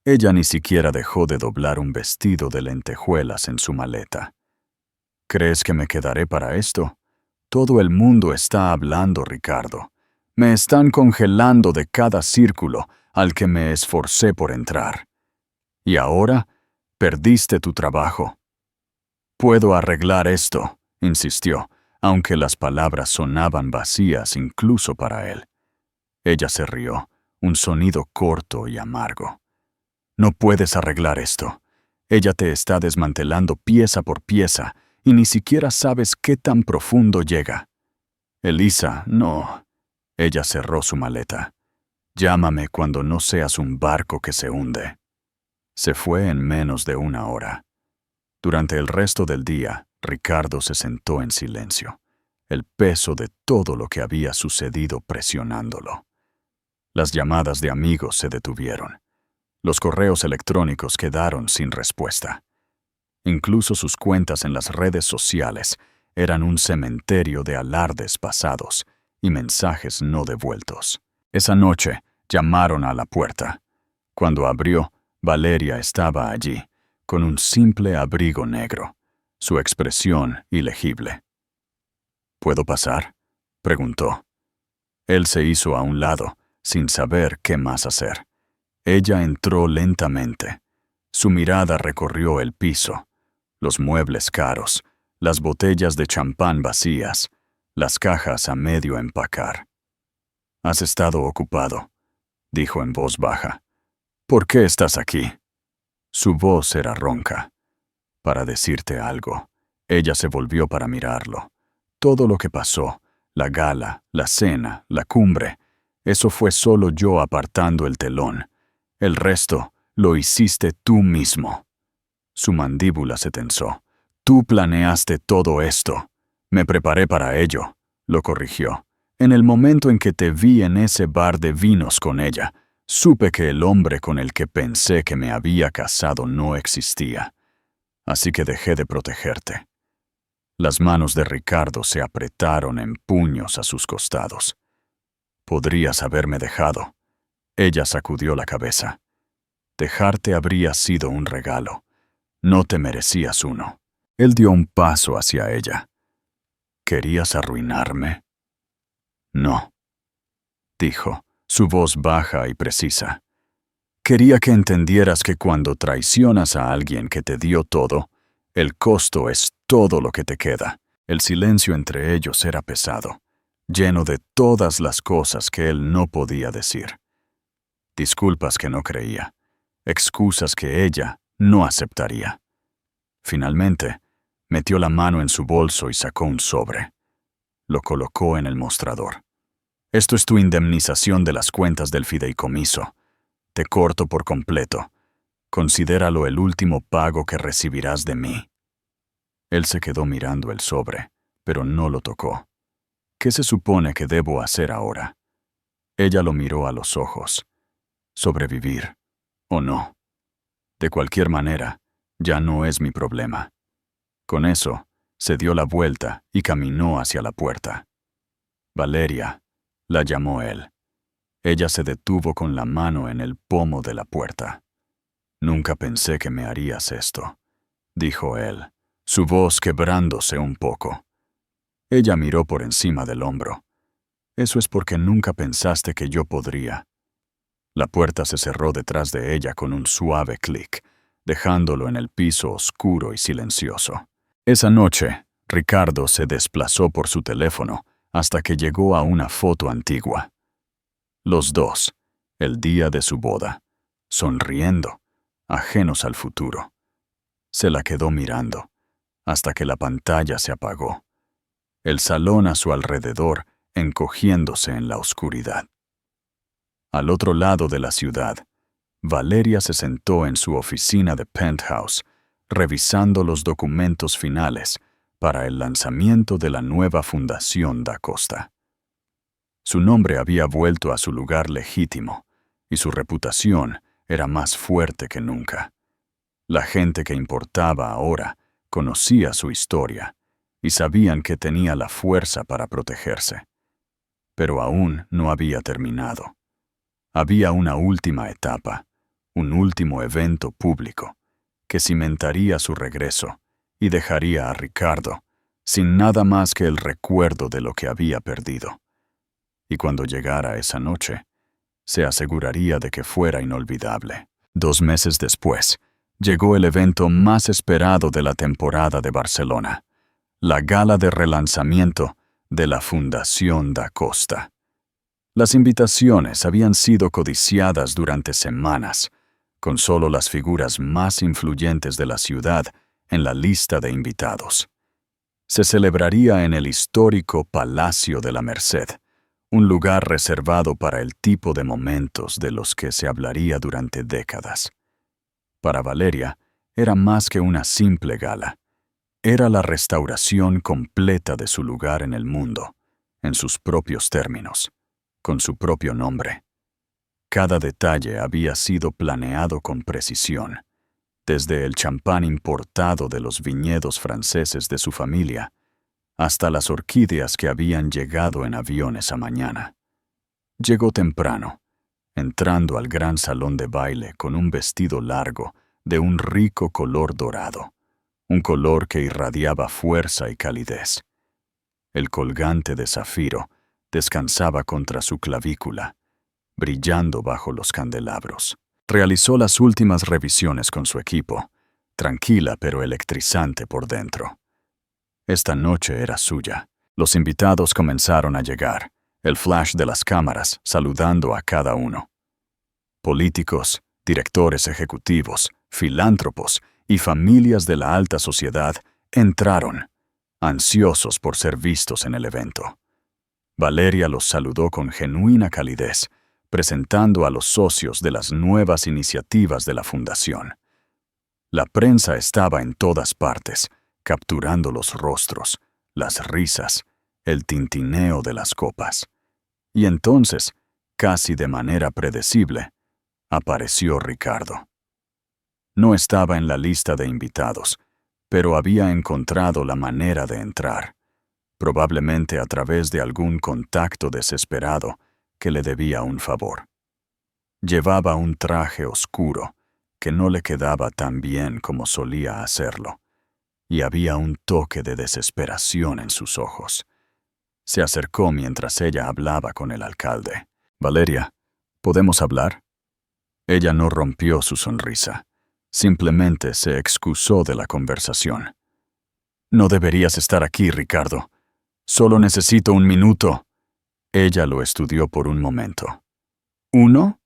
Ella ni siquiera dejó de doblar un vestido de lentejuelas en su maleta. «¿Crees que me quedaré para esto? Todo el mundo está hablando, Ricardo. Me están congelando de cada círculo al que me esforcé por entrar. Y ahora, perdiste tu trabajo». «Puedo arreglar esto», insistió, aunque las palabras sonaban vacías incluso para él. Ella se rió, un sonido corto y amargo. «No puedes arreglar esto. Ella te está desmantelando pieza por pieza y ni siquiera sabes qué tan profundo llega». «Elisa, no». Ella cerró su maleta. «Llámame cuando no seas un barco que se hunde». Se fue en menos de una hora. Durante el resto del día, Ricardo se sentó en silencio, el peso de todo lo que había sucedido presionándolo. Las llamadas de amigos se detuvieron. Los correos electrónicos quedaron sin respuesta. Incluso sus cuentas en las redes sociales eran un cementerio de alardes pasados y mensajes no devueltos. Esa noche llamaron a la puerta. Cuando abrió, Valeria estaba allí, con un simple abrigo negro, su expresión ilegible. «¿Puedo pasar?», preguntó. Él se hizo a un lado, sin saber qué más hacer. Ella entró lentamente. Su mirada recorrió el piso, los muebles caros, las botellas de champán vacías, las cajas a medio empacar. «Has estado ocupado», dijo en voz baja. «¿Por qué estás aquí?». Su voz era ronca. «Para decirte algo». Ella se volvió para mirarlo. Todo lo que pasó, la gala, la cena, la cumbre, eso fue solo yo apartando el telón. El resto lo hiciste tú mismo. Su mandíbula se tensó. «Tú planeaste todo esto». «Me preparé para ello», lo corrigió. «En el momento en que te vi en ese bar de vinos con ella, supe que el hombre con el que pensé que me había casado no existía. Así que dejé de protegerte». Las manos de Ricardo se apretaron en puños a sus costados. «Podrías haberme dejado». Ella sacudió la cabeza. «Dejarte habría sido un regalo. No te merecías uno». Él dio un paso hacia ella. «¿Querías arruinarme?». «No», dijo, su voz baja y precisa. «Quería que entendieras que cuando traicionas a alguien que te dio todo, el costo es todo lo que te queda». El silencio entre ellos era pesado, lleno de todas las cosas que él no podía decir. Disculpas que no creía, excusas que ella no aceptaría. Finalmente, metió la mano en su bolso y sacó un sobre. Lo colocó en el mostrador. «Esto es tu indemnización de las cuentas del fideicomiso. Te corto por completo. Considéralo el último pago que recibirás de mí». Él se quedó mirando el sobre, pero no lo tocó. «¿Qué se supone que debo hacer ahora?». Ella lo miró a los ojos. «Sobrevivir, o no. De cualquier manera, ya no es mi problema». Con eso, se dio la vuelta y caminó hacia la puerta. «Valeria», la llamó él. Ella se detuvo con la mano en el pomo de la puerta. «Nunca pensé que me harías esto», dijo él, su voz quebrándose un poco. Ella miró por encima del hombro. «Eso es porque nunca pensaste que yo podría». La puerta se cerró detrás de ella con un suave clic, dejándolo en el piso oscuro y silencioso. Esa noche, Ricardo se desplazó por su teléfono hasta que llegó a una foto antigua. Los dos, el día de su boda, sonriendo, ajenos al futuro. Se la quedó mirando, hasta que la pantalla se apagó, el salón a su alrededor encogiéndose en la oscuridad. Al otro lado de la ciudad, Valeria se sentó en su oficina de penthouse, revisando los documentos finales para el lanzamiento de la nueva Fundación Da Costa. Su nombre había vuelto a su lugar legítimo, y su reputación era más fuerte que nunca. La gente que importaba ahora conocía su historia y sabían que tenía la fuerza para protegerse. Pero aún no había terminado. Había una última etapa, un último evento público, que cimentaría su regreso y dejaría a Ricardo sin nada más que el recuerdo de lo que había perdido. Y cuando llegara esa noche, se aseguraría de que fuera inolvidable. 2 meses después, llegó el evento más esperado de la temporada de Barcelona, la gala de relanzamiento de la Fundación Da Costa. Las invitaciones habían sido codiciadas durante semanas, con solo las figuras más influyentes de la ciudad en la lista de invitados. Se celebraría en el histórico Palacio de la Merced, un lugar reservado para el tipo de momentos de los que se hablaría durante décadas. Para Valeria, era más que una simple gala. Era la restauración completa de su lugar en el mundo, en sus propios términos, con su propio nombre. Cada detalle había sido planeado con precisión, desde el champán importado de los viñedos franceses de su familia, hasta las orquídeas que habían llegado en avión esa mañana. Llegó temprano, entrando al gran salón de baile con un vestido largo de un rico color dorado, un color que irradiaba fuerza y calidez. El colgante de zafiro descansaba contra su clavícula, brillando bajo los candelabros. Realizó las últimas revisiones con su equipo, tranquila pero electrizante por dentro. Esta noche era suya. Los invitados comenzaron a llegar, el flash de las cámaras saludando a cada uno. Políticos, directores ejecutivos, filántropos y familias de la alta sociedad entraron, ansiosos por ser vistos en el evento. Valeria los saludó con genuina calidez, presentando a los socios de las nuevas iniciativas de la Fundación. La prensa estaba en todas partes, capturando los rostros, las risas, el tintineo de las copas. Y entonces, casi de manera predecible, apareció Ricardo. No estaba en la lista de invitados, pero había encontrado la manera de entrar, probablemente a través de algún contacto desesperado que le debía un favor. Llevaba un traje oscuro que no le quedaba tan bien como solía hacerlo, y había un toque de desesperación en sus ojos. Se acercó mientras ella hablaba con el alcalde. «Valeria, ¿podemos hablar?» Ella no rompió su sonrisa. Simplemente se excusó de la conversación. «No deberías estar aquí, Ricardo. Solo necesito 1 minuto». Ella lo estudió por un momento. «¿1?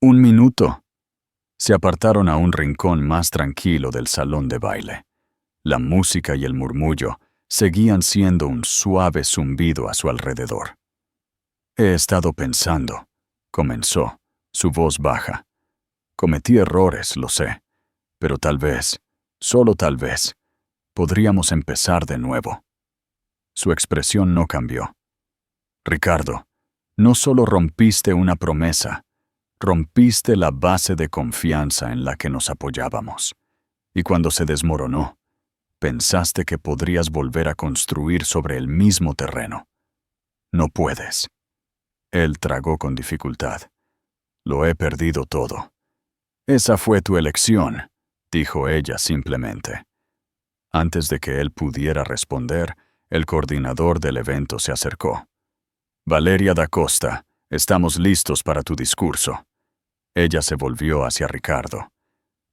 1 minuto». Se apartaron a un rincón más tranquilo del salón de baile. La música y el murmullo seguían siendo un suave zumbido a su alrededor. «He estado pensando», comenzó, su voz baja. «Cometí errores, lo sé, pero tal vez, solo tal vez, podríamos empezar de nuevo». Su expresión no cambió. «Ricardo, no solo rompiste una promesa, rompiste la base de confianza en la que nos apoyábamos. Y cuando se desmoronó, pensaste que podrías volver a construir sobre el mismo terreno. No puedes». Él tragó con dificultad. «Lo he perdido todo». «Esa fue tu elección», dijo ella simplemente. Antes de que él pudiera responder, el coordinador del evento se acercó. «Valeria Da Costa, estamos listos para tu discurso». Ella se volvió hacia Ricardo.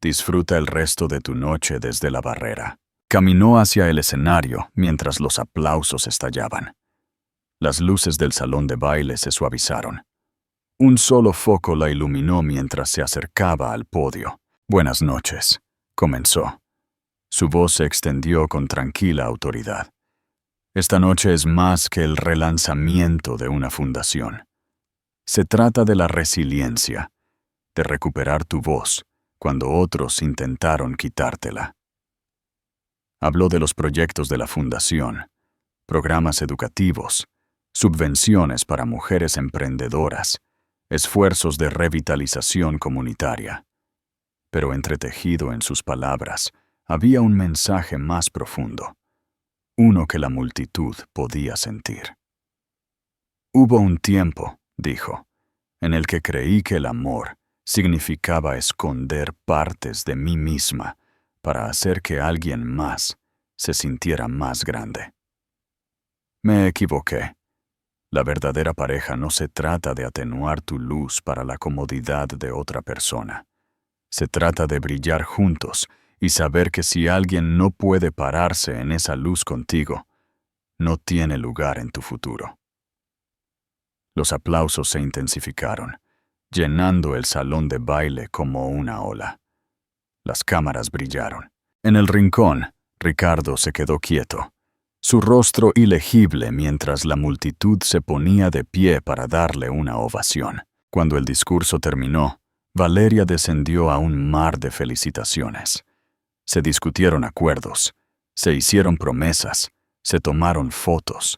«Disfruta el resto de tu noche desde la barrera». Caminó hacia el escenario mientras los aplausos estallaban. Las luces del salón de baile se suavizaron. Un solo foco la iluminó mientras se acercaba al podio. Buenas noches, comenzó. Su voz se extendió con tranquila autoridad. Esta noche es más que el relanzamiento de una fundación. Se trata de la resiliencia, de recuperar tu voz cuando otros intentaron quitártela. Habló de los proyectos de la fundación, programas educativos, subvenciones para mujeres emprendedoras, esfuerzos de revitalización comunitaria. Pero entretejido en sus palabras había un mensaje más profundo, uno que la multitud podía sentir. Hubo un tiempo, dijo, en el que creí que el amor significaba esconder partes de mí misma para hacer que alguien más se sintiera más grande. Me equivoqué. La verdadera pareja no se trata de atenuar tu luz para la comodidad de otra persona. Se trata de brillar juntos y saber que si alguien no puede pararse en esa luz contigo, no tiene lugar en tu futuro. Los aplausos se intensificaron, llenando el salón de baile como una ola. Las cámaras brillaron. En el rincón, Ricardo se quedó quieto, su rostro ilegible mientras la multitud se ponía de pie para darle una ovación. Cuando el discurso terminó, Valeria descendió a un mar de felicitaciones. Se discutieron acuerdos, se hicieron promesas, se tomaron fotos.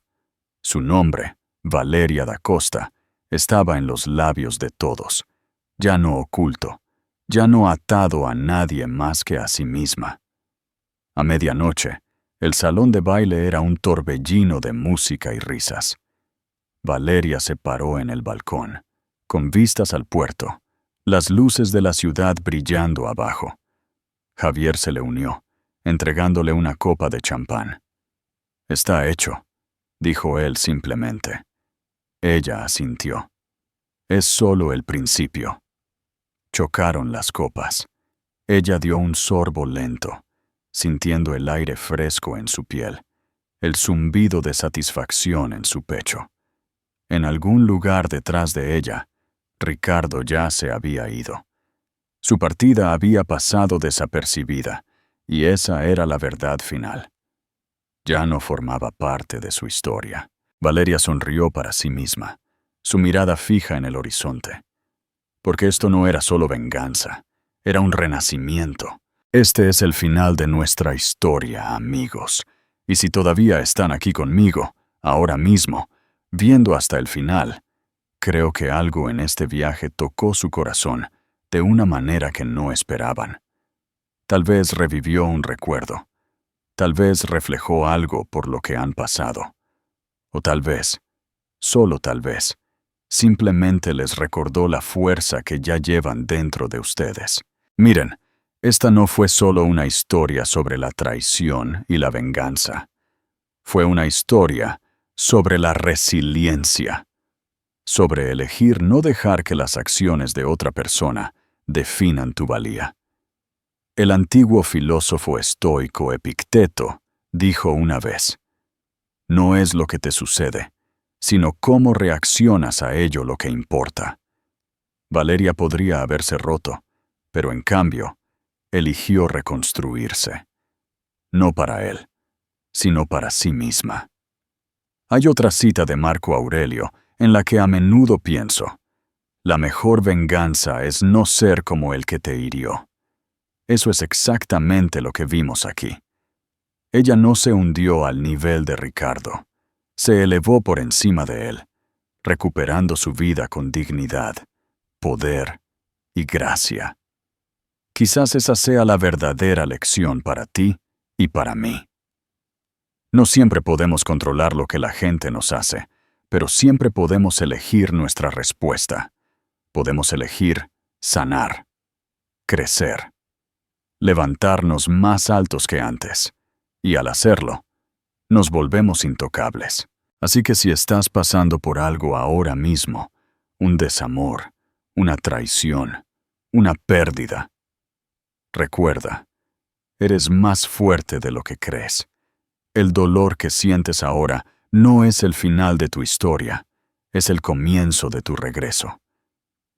Su nombre, Valeria da Costa, estaba en los labios de todos, ya no oculto, ya no atado a nadie más que a sí misma. A medianoche, el salón de baile era un torbellino de música y risas. Valeria se paró en el balcón, con vistas al puerto, las luces de la ciudad brillando abajo. Javier se le unió, entregándole una copa de champán. «Está hecho», dijo él simplemente. Ella asintió. «Es solo el principio». Chocaron las copas. Ella dio un sorbo lento, sintiendo el aire fresco en su piel, el zumbido de satisfacción en su pecho. En algún lugar detrás de ella, Ricardo ya se había ido. Su partida había pasado desapercibida, y esa era la verdad final. Ya no formaba parte de su historia. Valeria sonrió para sí misma, su mirada fija en el horizonte. Porque esto no era solo venganza, era un renacimiento. Este es el final de nuestra historia, amigos. Y si todavía están aquí conmigo, ahora mismo, viendo hasta el final, creo que algo en este viaje tocó su corazón de una manera que no esperaban. Tal vez revivió un recuerdo. Tal vez reflejó algo por lo que han pasado. O tal vez, solo tal vez, simplemente les recordó la fuerza que ya llevan dentro de ustedes. Miren, esta no fue solo una historia sobre la traición y la venganza. Fue una historia sobre la resiliencia, sobre elegir no dejar que las acciones de otra persona definan tu valía. El antiguo filósofo estoico Epicteto dijo una vez: «No es lo que te sucede, sino cómo reaccionas a ello lo que importa». Valeria podría haberse roto, pero en cambio, eligió reconstruirse. No para él, sino para sí misma. Hay otra cita de Marco Aurelio en la que a menudo pienso: la mejor venganza es no ser como el que te hirió. Eso es exactamente lo que vimos aquí. Ella no se hundió al nivel de Ricardo, se elevó por encima de él, recuperando su vida con dignidad, poder y gracia. Quizás esa sea la verdadera lección para ti y para mí. No siempre podemos controlar lo que la gente nos hace, pero siempre podemos elegir nuestra respuesta. Podemos elegir sanar, crecer, levantarnos más altos que antes, y al hacerlo, nos volvemos intocables. Así que si estás pasando por algo ahora mismo, un desamor, una traición, una pérdida, recuerda, eres más fuerte de lo que crees. El dolor que sientes ahora no es el final de tu historia, es el comienzo de tu regreso.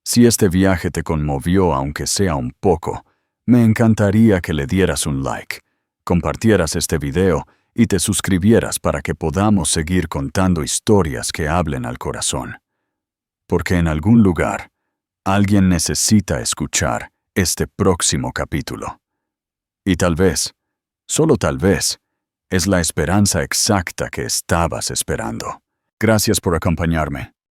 Si este viaje te conmovió aunque sea un poco, Me encantaría que le dieras un like, compartieras este video y te suscribieras para que podamos seguir contando historias que hablen al corazón. Porque en algún lugar, alguien necesita escuchar este próximo capítulo. Y tal vez, solo tal vez, es la esperanza exacta que estabas esperando. Gracias por acompañarme.